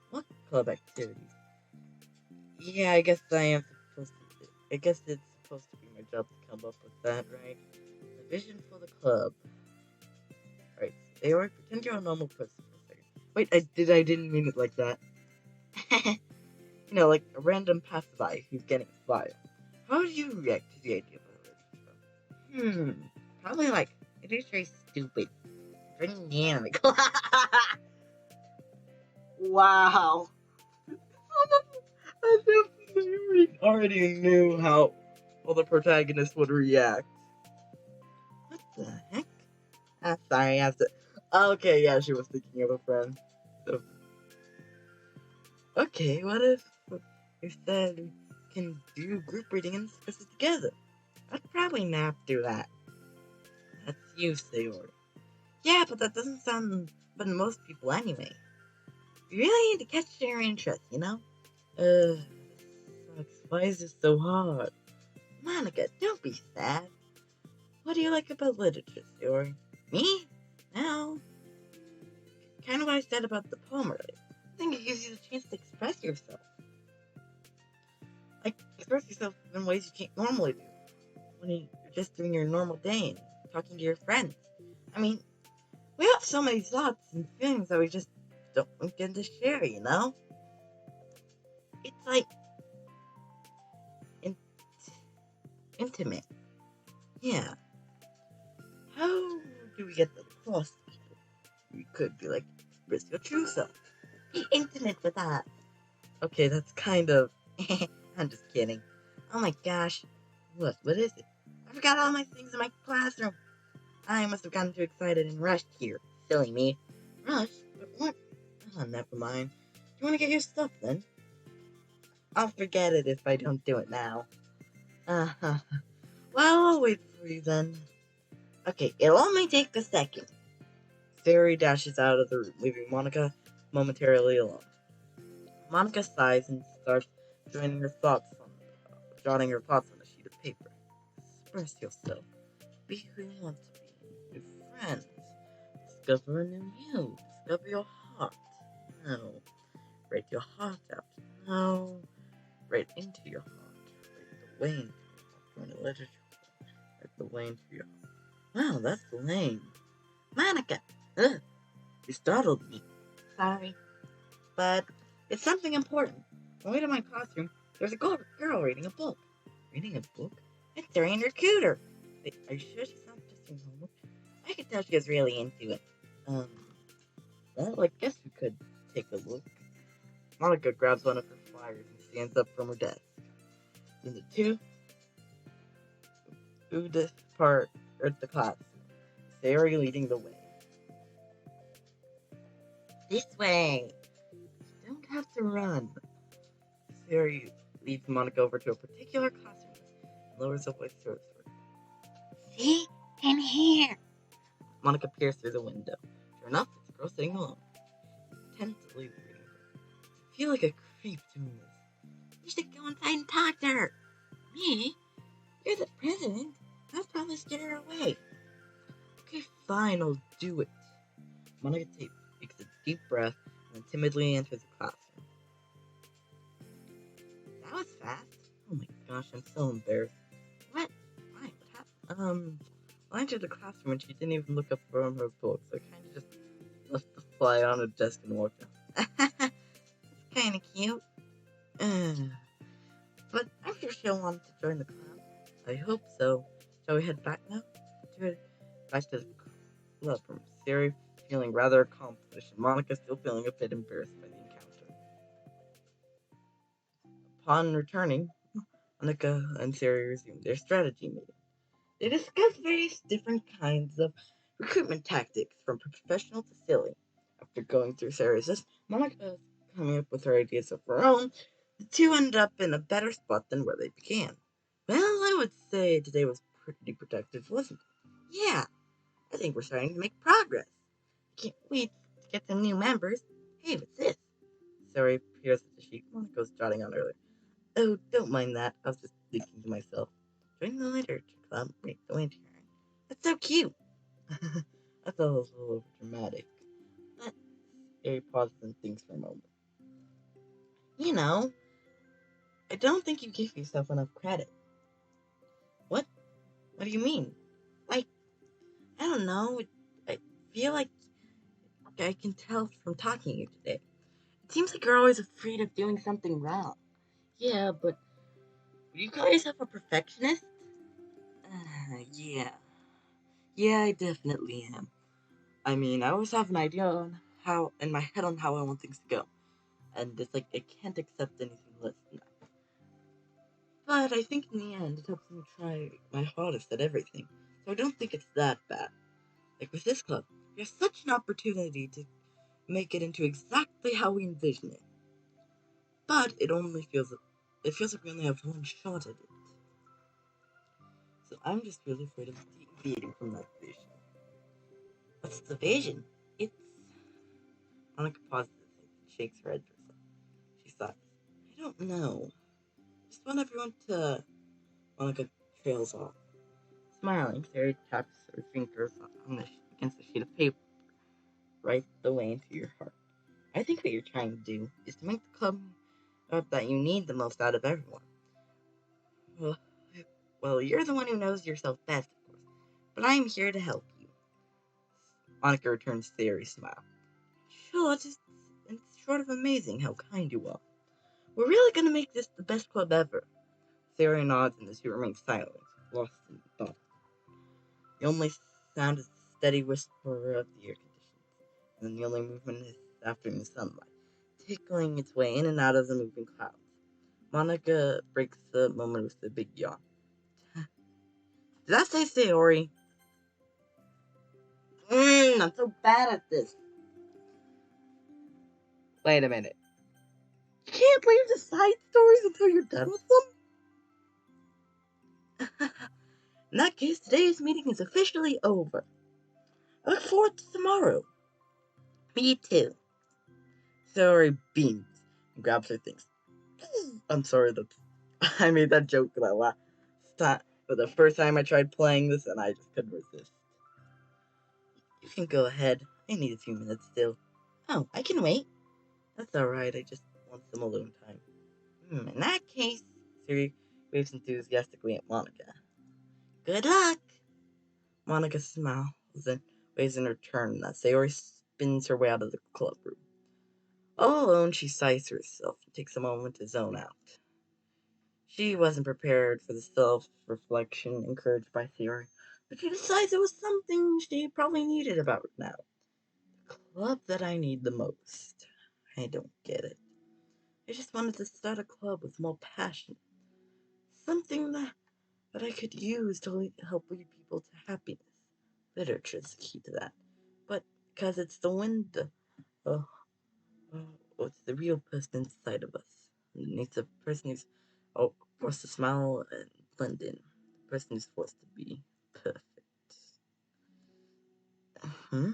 What club activities? Yeah, I guess it's supposed to be my job to come up with that, right? The vision for the club. Right, they already pretend you're a normal person for a second. Wait, I didn't mean it like that. You know, like a random passerby who's getting a flyer. How do you react to the idea of a literature? Probably like, it is very stupid. Bring me in. Wow. I definitely already knew how the protagonist would react. What the heck? Sorry, I have to. Okay, yeah, she was thinking of a friend. So, okay, what if instead we can do group reading and discuss it together? I'd probably not do that. That's you, Sayori. Yeah, but that doesn't sound fun to most people anyway. You really need to catch their interest, you know? Sucks. Why is this so hard? Monica, don't be sad. What do you like about literature, Sayori? Me? No. Kind of what I said about the poem earlier. I think it gives you the chance to express yourself. Like, express yourself in ways you can't normally do. When you're just doing your normal day and talking to your friends. I mean, we have so many thoughts and feelings that we just don't get to share, you know? It's like intimate. Yeah. How do we get that across to people? You could be like, express your true self. Be intimate with that. Okay, that's kind of... I'm just kidding. Oh my gosh. What is it? I forgot all my things in my classroom. I must have gotten too excited and rushed here. Silly me. Rushed? But what? Oh, never mind. Do you want to get your stuff then? I'll forget it if I don't do it now. Uh-huh. Well, I'll wait for you then. Okay, it'll only take a second. Sari dashes out of the room, leaving Monica momentarily alone. Monica sighs and starts jotting her thoughts on a sheet of paper. Express yourself. Be who you want to be. New friends. Discover a new you. Discover your heart. No. Write your heart out. No. Write into your heart. Write the way into your heart. Join a literature. Write the way into your heart. Wow, that's lame. Monica! Ugh, you startled me. Sorry. But it's something important. When we went to my classroom, there's a girl reading a book. Reading a book? It's during her tutor. Wait, are you sure she's not just doing homework? I could tell she was really into it. Well, I guess we could take a look. Monica grabs one of her flyers and stands up from her desk. Then the two depart the class. Sari leading the way. This way. You don't have to run. Sari leads Monica over to a particular classroom and lowers her voice to her throat. See? In here. Monica peers through the window. Sure enough, it's a girl sitting alone, intensely reading a book. I feel like a creep doing this. You should go inside and talk to her. Me? You're the president. I'll probably scare her away. Okay, fine, I'll do it. Monica takes a deep breath and then timidly enters the classroom. That was fast. Oh my gosh, I'm so embarrassed. What? Why? What happened? I entered the classroom and she didn't even look up from her book, so I kind of just left the fly on her desk and walked out. It's kind of cute. But I'm sure she'll want to join the class. I hope so. Shall we head back now? Back to the club from Sari feeling rather accomplished and Monica still feeling a bit embarrassed by the encounter. Upon returning, Monica and Sari resumed their strategy meeting. They discussed various different kinds of recruitment tactics, from professional to silly. After going through Sari's list, Monica coming up with her ideas of her own, the two ended up in a better spot than where they began. Well, I would say today was pretty productive, wasn't it? Yeah, I think we're starting to make progress. I can't wait to get some new members. Hey, what's this? Sari peers at the sheet Monica was jotting on earlier. Oh, don't mind that. I was just thinking to myself. Join the literature club, make the way to your hand. That's so cute. I thought it was a little over dramatic. But Sari pauses and thinks for a moment. You know, I don't think you give yourself enough credit. What? What do you mean? Like, I don't know. I feel like I can tell from talking to you today. It seems like you're always afraid of doing something wrong. Yeah, but would you call yourself a perfectionist? Yeah. Yeah, I definitely am. I mean, I always have an idea in my head on how I want things to go. And it's like, I can't accept anything less than that. But I think in the end, it helps me try my hardest at everything. So I don't think it's that bad. Like with this club, there's such an opportunity to make it into exactly how we envision it. But it feels like we only have one shot at it. So I'm just really afraid of deviating from that vision. What's the vision? It's... Monica pauses and shakes her head to herself. She sighs. I don't know. I just want everyone to... Monica trails off. Smiling, Sari taps her fingers against the sheet of paper. Write the way into your heart. I think what you're trying to do is to make the club that you need the most out of everyone. Well, you're the one who knows yourself best, of course. But I am here to help you. Monica returns Sari's smile. Sure, it's sort of amazing how kind you are. We're really going to make this the best club ever. Sari nods and the two remain silent, lost in thought. The only sound is the steady whisper of the air conditions, and then the only movement is the afternoon sunlight, tickling its way in and out of the moving clouds. Monica breaks the moment with a big yawn. Did I say Sayori? I'm so bad at this. Wait a minute. You can't leave the side stories until you're done with them? In that case, today's meeting is officially over. I look forward to tomorrow. Me too. Sorry, Beans. And grabs her things. I'm sorry that I made that joke that last time. But the first time I tried playing this, and I just couldn't resist. You can go ahead. I need a few minutes still. Oh, I can wait. That's alright. I just want some alone time. In that case, Siri waves enthusiastically at Monica. Good luck! Monica smiles and waves in return as Sayori spins her way out of the club room. All alone, she sighs to herself and takes a moment to zone out. She wasn't prepared for the self-reflection encouraged by Theory, but she decides it was something she probably needed about now. The club that I need the most. I don't get it. I just wanted to start a club with more passion. Something that I could use to help lead people to happiness. Literature is the key to that. But because it's the window, oh, it's the real person inside of us. It's a person who's forced to smile and blend in. The person who's forced to be perfect. Hmm?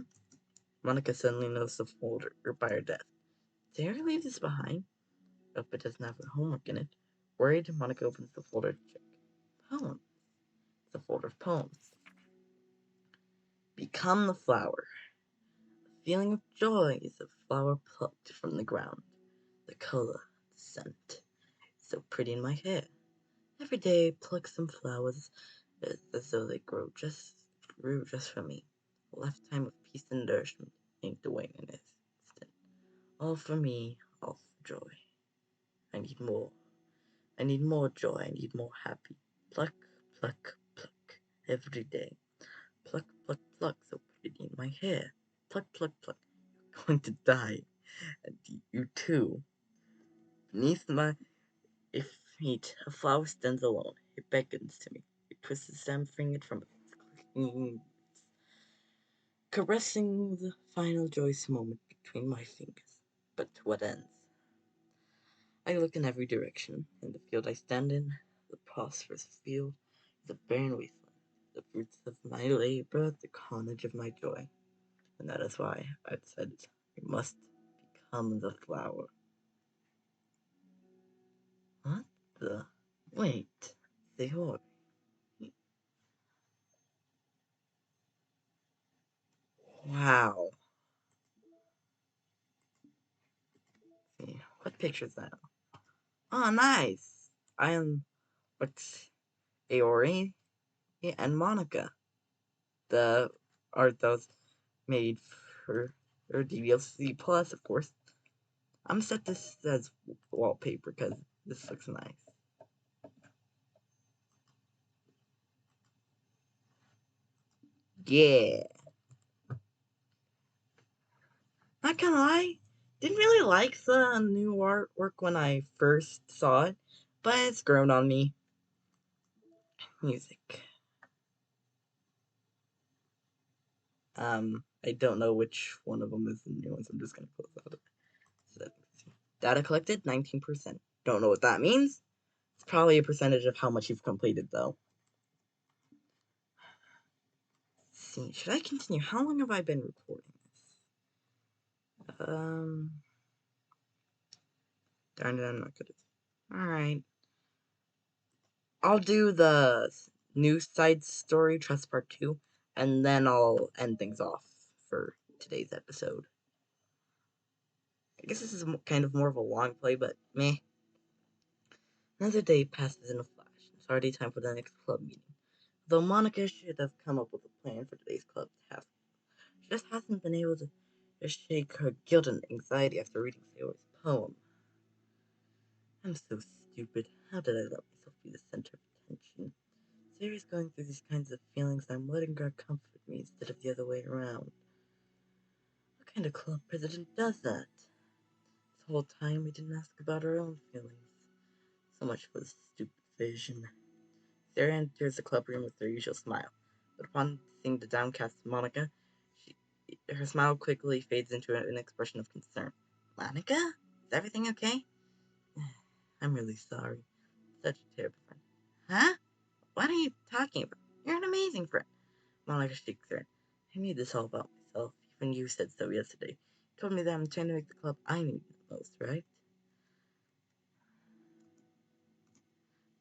Monica suddenly noticed a folder by her desk. Did Harry leave this behind? Hope it doesn't have her homework in it. Worried, Monica opens the folder to check. Poems. It's a folder of poems. Become the flower. The feeling of joy is a flower plucked from the ground. The color, the scent. So pretty in my hair. Every day, pluck some flowers as though they grew just for me. A lifetime of peace and nourishment inked away in an instant. All for me, all for joy. I need more. I need more joy. I need more happy. Pluck, pluck, pluck. Every day. Pluck, pluck, pluck. So pretty in my hair. Pluck, pluck, pluck. You're going to die. And you too. Beneath my feet, a flower stands alone. It beckons to me. It twists the stem, freeing it from its caressing the final joyous moment between my fingers. But to what ends? I look in every direction. In the field I stand in, the prosperous field, the barren wasteland, the fruits of my labor, the carnage of my joy. And that is why I decided we must become the flower. What the? Wait. Sayori. Wow. See, what picture is that? Oh, nice. I am what's Aori and Monica. The art that was made for DVLC Plus, of course. I'm set this as wallpaper because this looks nice. Yeah. Not gonna lie, didn't really like the new artwork when I first saw it, but it's grown on me. Music. I don't know which one of them is the new ones. I'm just gonna close out. So, data collected 19%. Don't know what that means. It's probably a percentage of how much you've completed, though. Let's see, should I continue? How long have I been recording this? Darn it, I'm not good at. All right, I'll do the new side story, Trust Part 2, and then I'll end things off for today's episode. I guess this is kind of more of a long play, but meh. Another day passes in a flash. It's already time for the next club meeting. Though Monica should have come up with a plan for today's club to have, she just hasn't been able to shake her guilt and anxiety after reading Sayori's poem. I'm so stupid. How did I let myself be the center of attention? Sayori's going through these kinds of feelings, and I'm letting her comfort me instead of the other way around. What kind of club president does that? This whole time we didn't ask about our own feelings. So much for the stupid vision. Sarah enters the club room with her usual smile, but upon seeing the downcast Monica, she Her smile quickly fades into an expression of concern. Monica? Is everything okay? I'm really sorry. Such a terrible friend. Huh? What are you talking about? You're an amazing friend. Monica shakes her. I made this all about myself. Even you said so yesterday. You told me that I'm trying to make the club I need the most, right?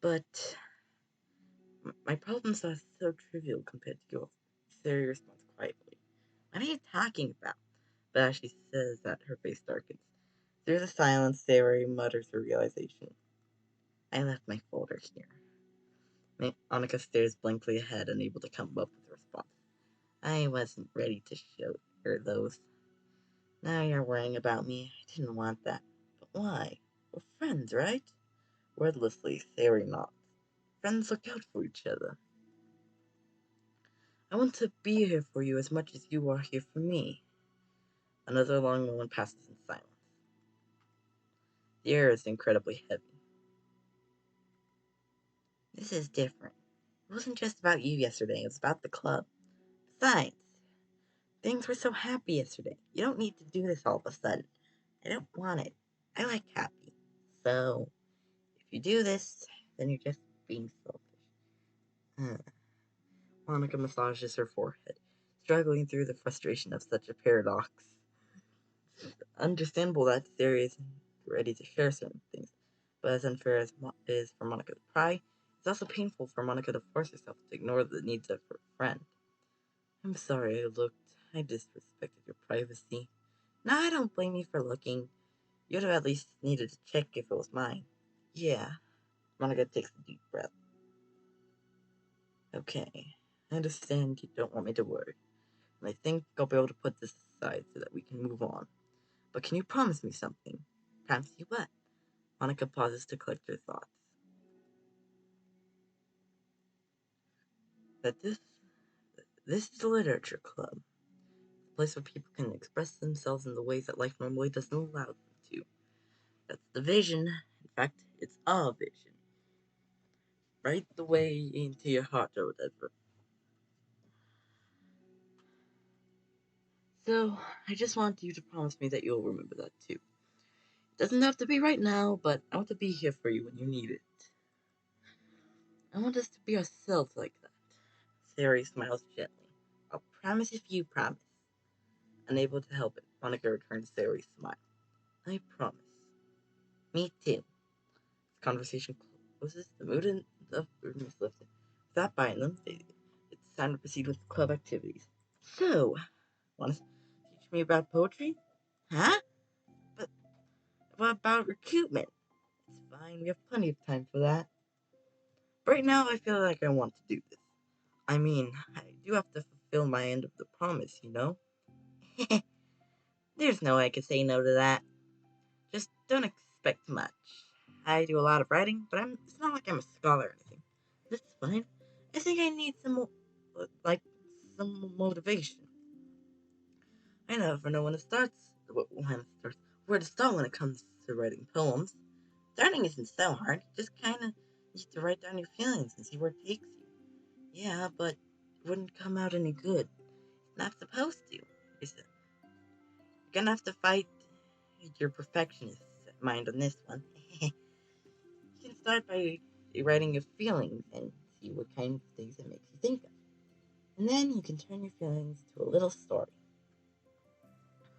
But my problems are so trivial compared to yours. Sarah responds quietly. What are you talking about? But as she says that, her face darkens. Through the silence, Sarah mutters her realization. I left my folder here. Monica stares blankly ahead, unable to come up with a response. I wasn't ready to show her those. Now you're worrying about me. I didn't want that. But why? We're friends, right? Wordlessly, Sarah nods. Friends look out for each other. I want to be here for you as much as you are here for me. Another long moment passes in silence. The air is incredibly heavy. This is different. It wasn't just about you yesterday, it was about the club. Besides, things were so happy yesterday. You don't need to do this all of a sudden. I don't want it. I like happy. So, if you do this, then you're just being selfish. Monica massages her forehead, struggling through the frustration of such a paradox. Understandable that Sarah isn't ready to share certain things, but as unfair as is for Monica to pry, it's also painful for Monica to force herself to ignore the needs of her friend. I'm sorry I disrespected your privacy. No, I don't blame you for looking. You'd have at least needed to check if it was mine. Yeah. Monica takes a deep breath. Okay. I understand you don't want me to worry, and I think I'll be able to put this aside so that we can move on. But can you promise me something? Promise you what? Monica pauses to collect her thoughts. That this is a literature club, a place where people can express themselves in the ways that life normally doesn't allow them to. That's the vision. In fact, it's our vision. Right the way into your heart or whatever. So, I just want you to promise me that you'll remember that too. It doesn't have to be right now, but I want to be here for you when you need it. I want us to be ourselves like that. Sari smiles gently. I'll promise if you promise. Unable to help it, Monica returns Sari's smile. I promise. Me too. The conversation closes, the mood in the room is lifted. Without buying them, it's time to proceed with club activities. So, want to teach me about poetry? Huh? But what about recruitment? It's fine, we have plenty of time for that. Right now, I feel like I want to do this. I mean, I do have to fulfill my end of the promise, you know? There's no way I could say no to that. Just don't expect much. I do a lot of writing, but it's not like I'm a scholar or anything. That's fine. I think I need some motivation. I never know where to start when it comes to writing poems. Starting isn't so hard. You just kind of need to write down your feelings and see where it takes you. Yeah, but it wouldn't come out any good. It's not supposed to. You're gonna have to fight your perfectionist mind on this one. You can start by writing your feelings and see what kind of things it makes you think of. And then you can turn your feelings to a little story.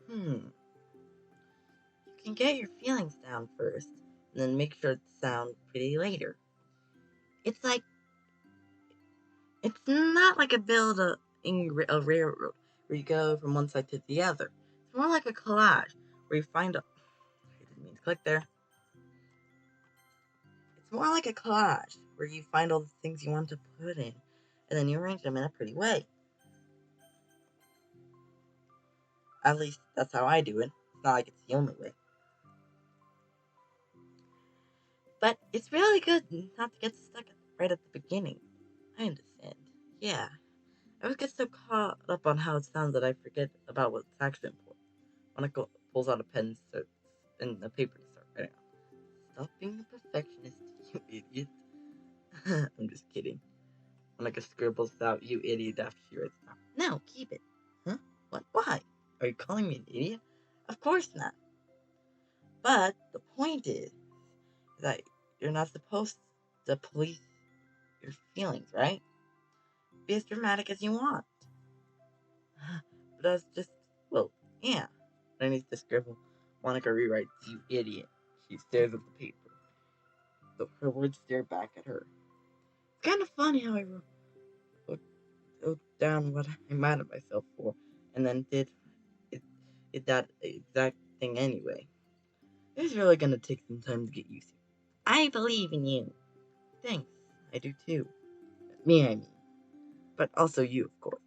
You can get your feelings down first, and then make sure it sounds pretty later. It's like It's not like a railroad where you go from one side to the other. It's more like a collage where you find a. I didn't mean to click there. It's more like a collage where you find all the things you want to put in, and then you arrange them in a pretty way. At least that's how I do it. It's not like it's the only way. But it's really good not to get stuck right at the beginning. I understand. Yeah. I always get so caught up on how it sounds that I forget about what's actually important. Monica pulls out a pen and a paper to start writing on. Stop being a perfectionist, you idiot. I'm just kidding. Monica scribbles out, you idiot, after she writes it down. No, keep it. Huh? What? Why? Are you calling me an idiot? Of course not. But the point is that you're not supposed to police your feelings, right? Be as dramatic as you want. But that's just, well, yeah. Underneath the scribble, Monica rewrites, "You idiot." She stares at the paper. Her words stare back at her. It's kind of funny how I wrote down what I'm mad at myself for, and then it, did that exact thing anyway. It's really gonna take some time to get used to. I believe in you. Thanks. I do too. Me, I mean. But also you, of course.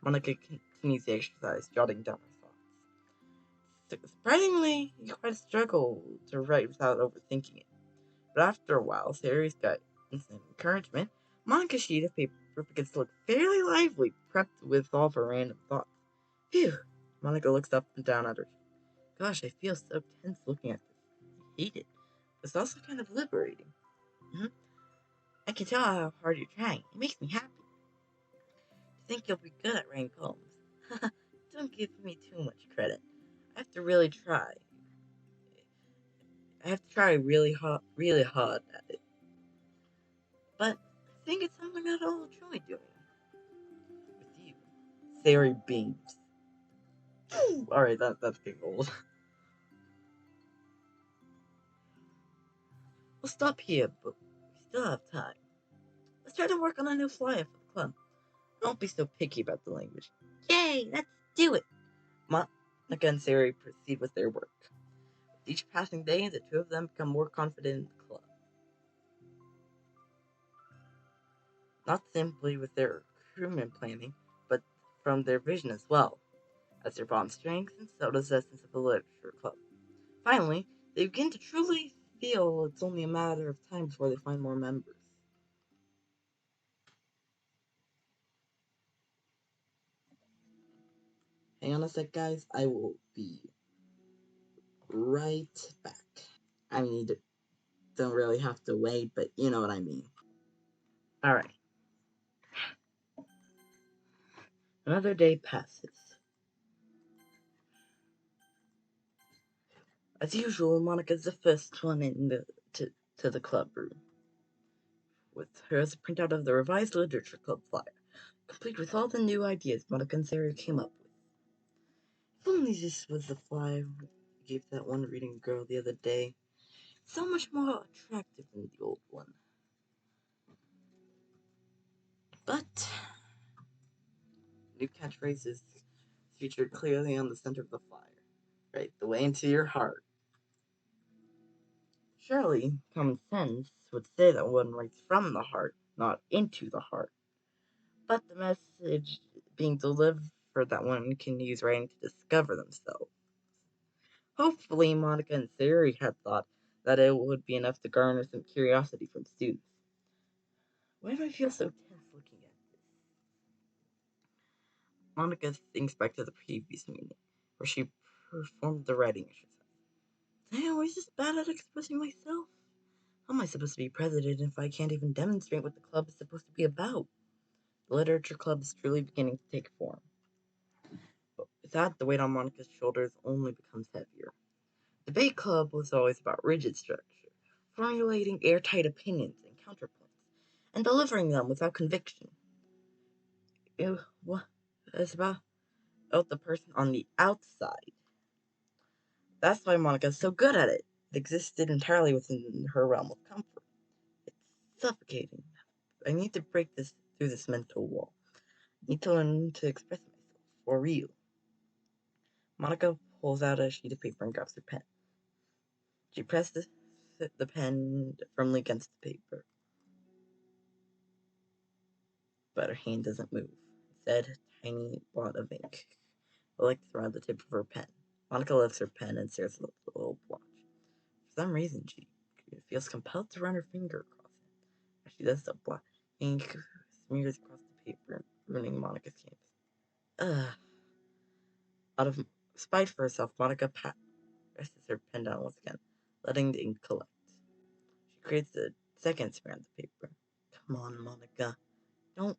Monica continues the exercise, jotting down her thoughts. Surprisingly, you quite struggle to write without overthinking it. But after a while, Sari's got instant encouragement. Monica's sheet of paper begins to look fairly lively, prepped with all of her random thoughts. Phew! Monica looks up and down at her. Gosh, I feel so tense looking at this. I hate it. But it's also kind of liberating. Mm-hmm. I can tell how hard you're trying. It makes me happy. I think you'll be good at writing poems. Don't give me too much credit. I have to really try. I have to try really hard at it. But I think it's something that I'll enjoy doing with you. Sari beams. Alright, that's getting old. We'll stop here, but we still have time. Let's try to work on a new flyer for the club. Don't be so picky about the language. Yay, let's do it! Monica and Sari proceed with their work. With each passing day, the two of them become more confident in the club. Not simply with their recruitment planning, but from their vision as well. As their bond strengthens, so does the essence of the literature club. Finally, they begin to truly feel it's only a matter of time before they find more members. Hang on a sec, guys. I will be right back. I mean, don't really have to wait, but you know what I mean. Alright. Another day passes. As usual, Monica's the first one to the club room, with hers a printout of the revised literature club flyer, complete with all the new ideas Monica and Sarah came up with. If only this was the flyer we gave that one reading girl the other day. So much more attractive than the old one. But new catchphrases featured clearly on the center of the flyer. Right, the way into your heart. Surely, common sense would say that one writes from the heart, not into the heart. But the message being delivered that one can use writing to discover themselves. Hopefully, Monica and Sari had thought that it would be enough to garner some curiosity from students. Why do I feel so tense looking at this? Monica thinks back to the previous meeting, where she performed the writing exercise. Am I always just bad at expressing myself? How am I supposed to be president if I can't even demonstrate what the club is supposed to be about? The literature club is truly beginning to take form. But with that, the weight on Monica's shoulders only becomes heavier. The debate club was always about rigid structure, formulating airtight opinions and counterpoints, and delivering them without conviction. It was about the person on the outside. That's why Monica's so good at it. It existed entirely within her realm of comfort. It's suffocating. I need to break through this mental wall. I need to learn to express myself for real. Monica pulls out a sheet of paper and grabs her pen. She presses the pen firmly against the paper, but her hand doesn't move. Instead, a tiny blot of ink collects around the tip of her pen. Monica lifts her pen and stares at the little blotch. For some reason, she feels compelled to run her finger across it. As she does so, black ink smears across the paper, ruining Monica's canvas. Ugh. Out of spite for herself, Monica presses her pen down once again, letting the ink collect. She creates a second smear on the paper. Come on, Monica. Don't.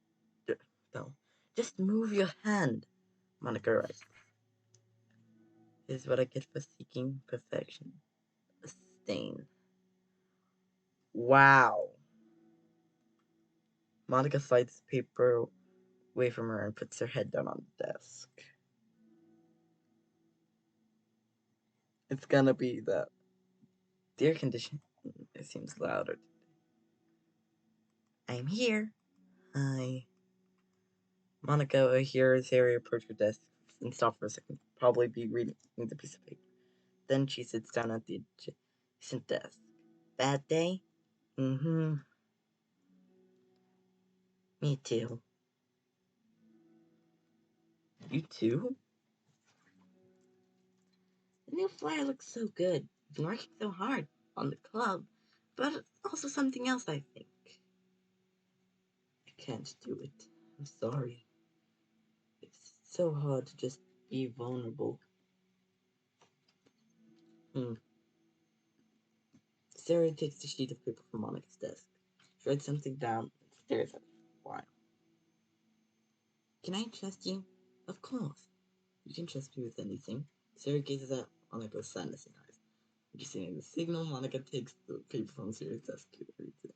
Just move your hand. Monica writes, "This is what I get for seeking perfection. A stain." Wow. Monica slides the paper away from her and puts her head down on the desk. It's gonna be the air conditioning. It seems louder. I'm here. Hi. Monica hears Harry approach her desk and stop for a second. Probably be reading the piece of paper. Then she sits down at the adjacent desk. Bad day? Mm-hmm. Me too. You too? The new flyer looks so good. I've been working so hard on the club, but also something else, I think. I can't do it. I'm sorry. It's so hard to just be vulnerable. Sarah takes the sheet of paper from Monica's desk. She writes something down and stares at it for a while. Can I trust you? Of course. You can trust me with anything. Sarah gazes at Monica's sadness in eyes. Receiving the signal, Monica takes the paper from Sarah's desk and reads it.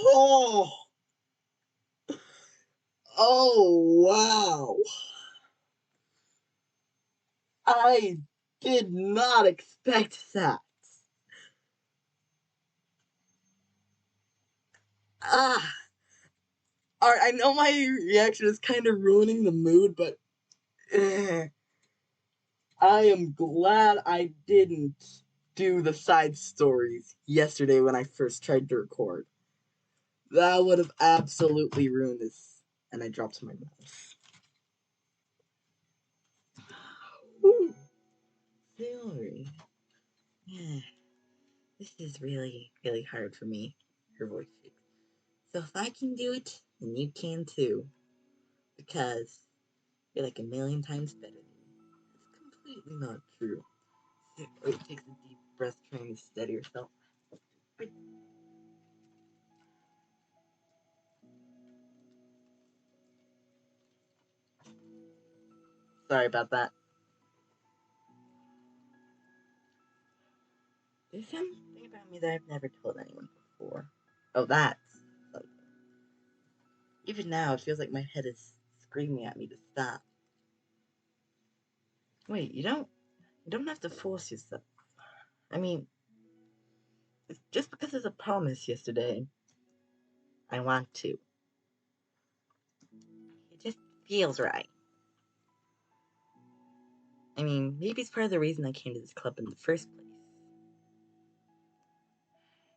Oh! Oh, wow! I did not expect that. Ah! Alright, I know my reaction is kind of ruining the mood, but I am glad I didn't do the side stories yesterday when I first tried to record. That would have absolutely ruined this. And I dropped my mouse. Woo. Sorry. Yeah, this is really, really hard for me. Her voice shakes. So if I can do it, then you can too. Because you're like a million times better than me. It's completely not true. It takes a deep breath trying to steady yourself. Sorry about that. There's something about me that I've never told anyone before. Oh, that's something. Even now, it feels like my head is screaming at me to stop. Wait, you don't have to force yourself. I mean, just because there's a promise yesterday, I want to. It just feels right. I mean, maybe it's part of the reason I came to this club in the first place.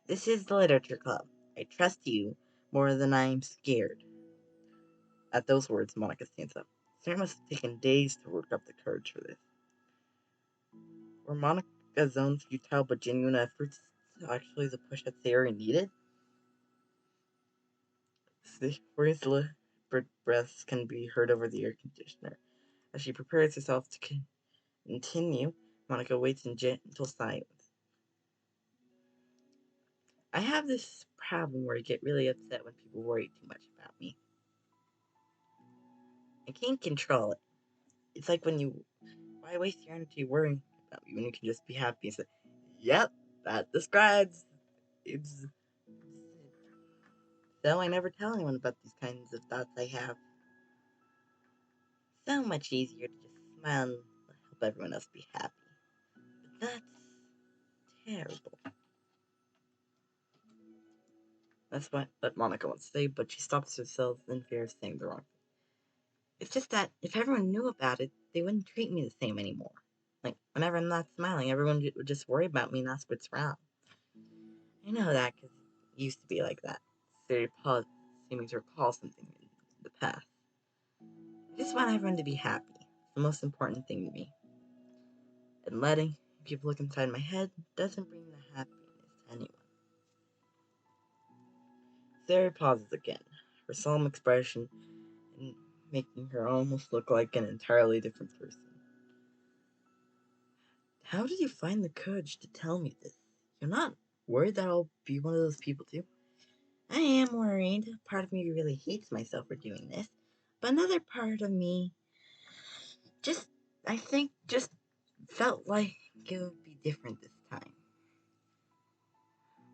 This is the literature club. I trust you more than I'm scared. At those words, Monica stands up. Sarah must have taken days to work up the courage for this. Were Monica's own futile but genuine efforts actually the push that Sarah needed? Sarah's deliberate breaths can be heard over the air conditioner. As she prepares herself to continue, Monica waits in gentle silence. I have this problem where I get really upset when people worry too much about me. I can't control it. It's like why waste your energy worrying about me when you can just be happy and say, yep, that describes it's. So I never tell anyone about these kinds of thoughts I have. So much easier to just smile and help everyone else be happy. But that's terrible. That's what Monica wants to say, but she stops herself in fear of saying the wrong thing. It's just that if everyone knew about it, they wouldn't treat me the same anymore. Like, whenever I'm not smiling, everyone would just worry about me and ask what's wrong. I know that because it used to be like that. Siri paused, seeming to recall something in the past. I just want everyone to be happy. It's the most important thing to me. And letting people look inside my head doesn't bring the happiness to anyone. Sarah pauses again, her solemn expression and making her almost look like an entirely different person. How did you find the courage to tell me this? You're not worried that I'll be one of those people too? I am worried. Part of me really hates myself for doing this, but another part of me just, I think, just felt like it would be different this time.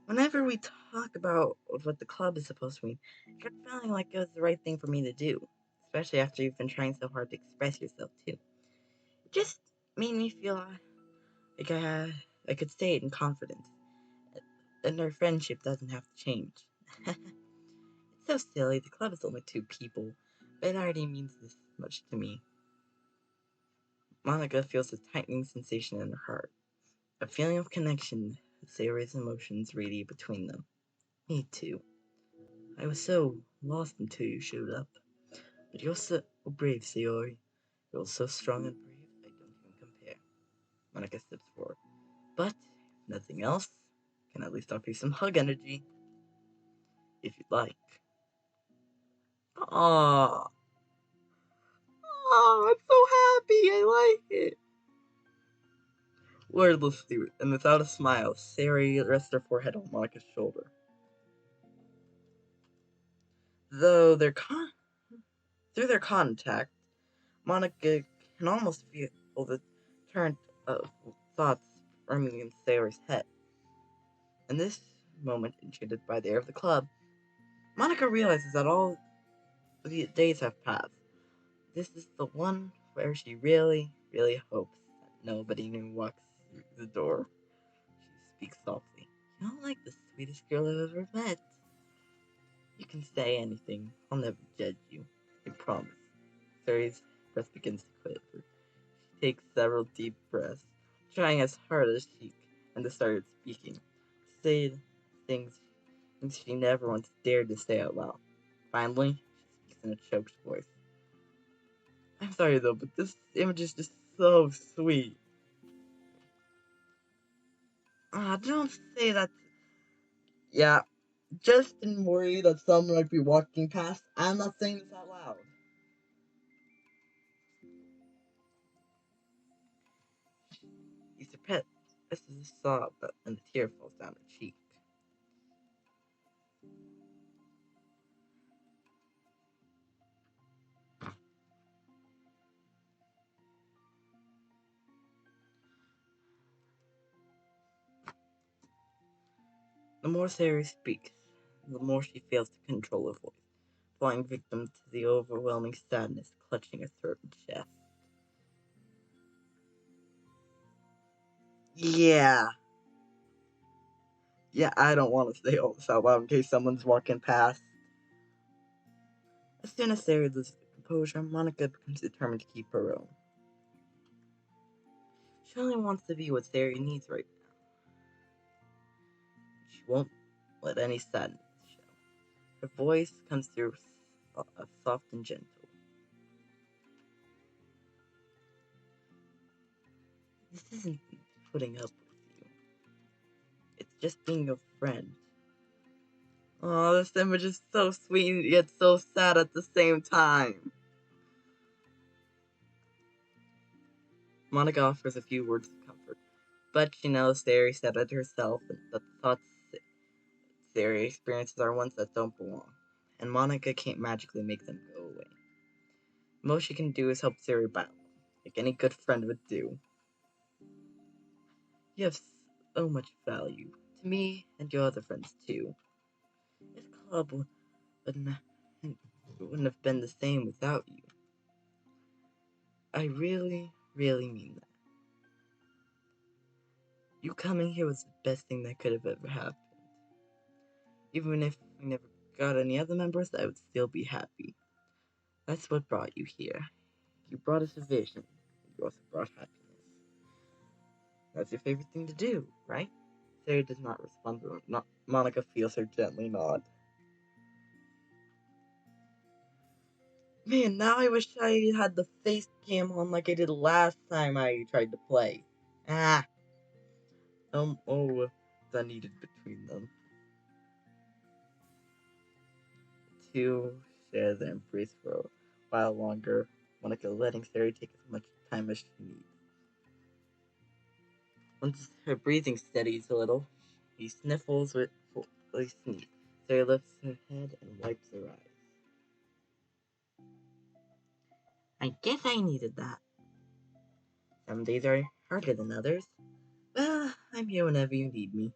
Whenever we talk about what the club is supposed to mean, I kept feeling like it was the right thing for me to do, especially after you've been trying so hard to express yourself too. It just made me feel like I could say it in confidence, and our friendship doesn't have to change. It's so silly. The club is only two people, but it already means this much to me. Monica feels a tightening sensation in her heart, a feeling of connection that Sayori's emotions radiate between them. Me too. I was so lost until you showed up. But you're so brave, Sayori. You're so strong and brave, I don't even compare. Monica steps forward. But, if nothing else, I can at least offer you some hug energy, if you'd like. Aww. Aww, I'm so happy, I like it. Wordlessly, and without a smile, Sayori rests her forehead on Monica's shoulder. Though through their contact, Monica can almost feel the current of thoughts running in Sayori's head. In this moment, enchanted by the air of the club, Monica realizes that all the days have passed. This is the one where she really, really hopes that nobody new walks through the door. She speaks softly. You're like the sweetest girl I've ever met. You can say anything. I'll never judge you. I promise. Sari's breath begins to quiver. She takes several deep breaths, trying as hard as she can to start speaking. Say things she never once dared to say out loud. Finally, she speaks in a choked voice. I'm sorry though, but this image is just so sweet. Don't say that. Yeah, just in worry that someone might be walking past. I'm not saying this out loud. He suppressed a sob and the tear falls down her cheek. The more Sarah speaks, the more she fails to control her voice, falling victim to the overwhelming sadness clutching her throat and chest. Yeah. Yeah, I don't want to say all this out loud in case someone's walking past. As soon as Sarah loses composure, Monica becomes determined to keep her own. She only wants to be what Sarah needs right now. She won't let any sadness show. Her voice comes through soft and gentle. This isn't putting up with you. It's just being a friend. Oh, this image is so sweet yet so sad at the same time. Monica offers a few words of comfort, but she knows Sarah said it herself and that the thoughts Sarah experiences are ones that don't belong, and Monica can't magically make them go away. Most she can do is help Sarah battle, like any good friend would do. You have so much value to me and your other friends too. This club wouldn't, wouldn't have been the same without you. I really, really mean that. You coming here was the best thing that could have ever happened. Even if we never got any other members, I would still be happy. That's what brought you here. You brought us a vision. You also brought happiness. That's your favorite thing to do, right? Sarah does not respond, but Monica feels her gently nod. Man, now I wish I had the face cam on like I did last time I tried to play. Ah, that needed between them. The two share the embrace for a while longer, Monica letting Sarah take as much time as she needs. Once her breathing steadies a little, he sniffles with a sneeze. Sarah lifts her head and wipes her eyes. I guess I needed that. Some days are harder than others. Well, I'm here whenever you need me.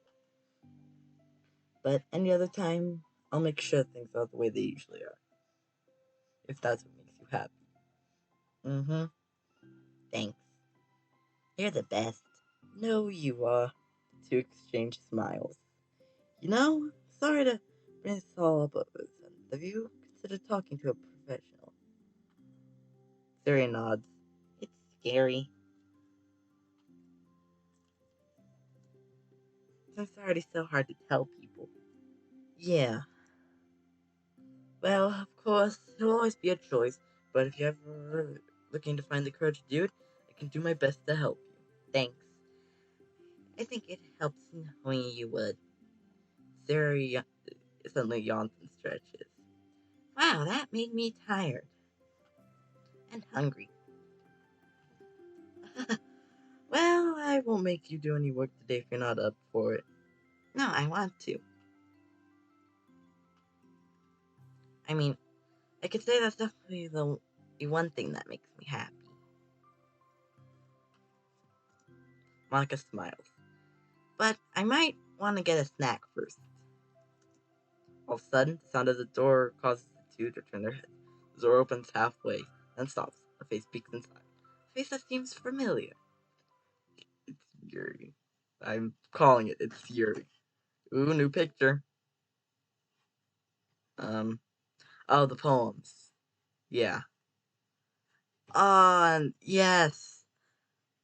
But any other time, I'll make sure things are the way they usually are. If that's what makes you happy. Mm-hmm. Thanks. You're the best. No, you are. The two exchange smiles. You know, sorry to bring this all up over the sudden. Have you considered talking to a professional? Siri nods. It's scary. Since it's already so hard to tell people. Yeah. Well, of course, it'll always be a choice, but if you're ever looking to find the courage to do it, I can do my best to help you. Thanks. I think it helps knowing you would. Siri suddenly yawns and stretches. Wow, that made me tired. And hungry. Well, I won't make you do any work today if you're not up for it. No, I want to. I mean, I could say that's definitely the one thing that makes me happy. Monica smiles. But I might want to get a snack first. All of a sudden, the sound of the door causes the two to turn their heads. The door opens halfway, then stops. A face peeks inside. A face that seems familiar. It's Yuri. I'm calling it. It's Yuri. Ooh, new picture. Oh, the poems. Yeah. Yes.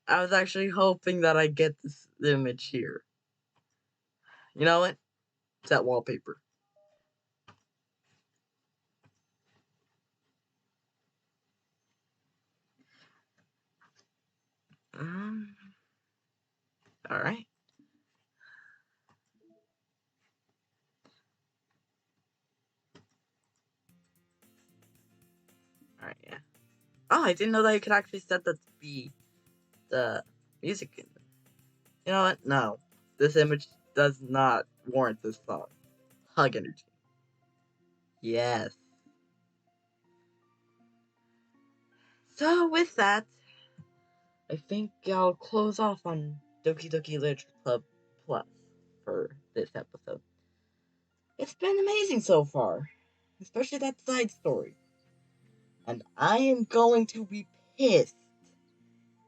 I was actually hoping that I'd get this image here. You know what? It's that wallpaper. Um, alright. Alright, yeah. Oh, I didn't know that you could actually set that to be the music. You know what? No. This image does not warrant this song. Hug energy. Yes. So, with that, I think I'll close off on Doki Doki Literature Club Plus for this episode. It's been amazing so far, especially that side story. And I am going to be pissed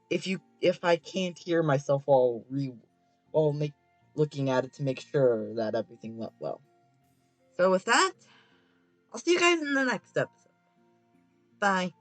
if I can't hear myself while looking at it to make sure that everything went well. So with that, I'll see you guys in the next episode. Bye.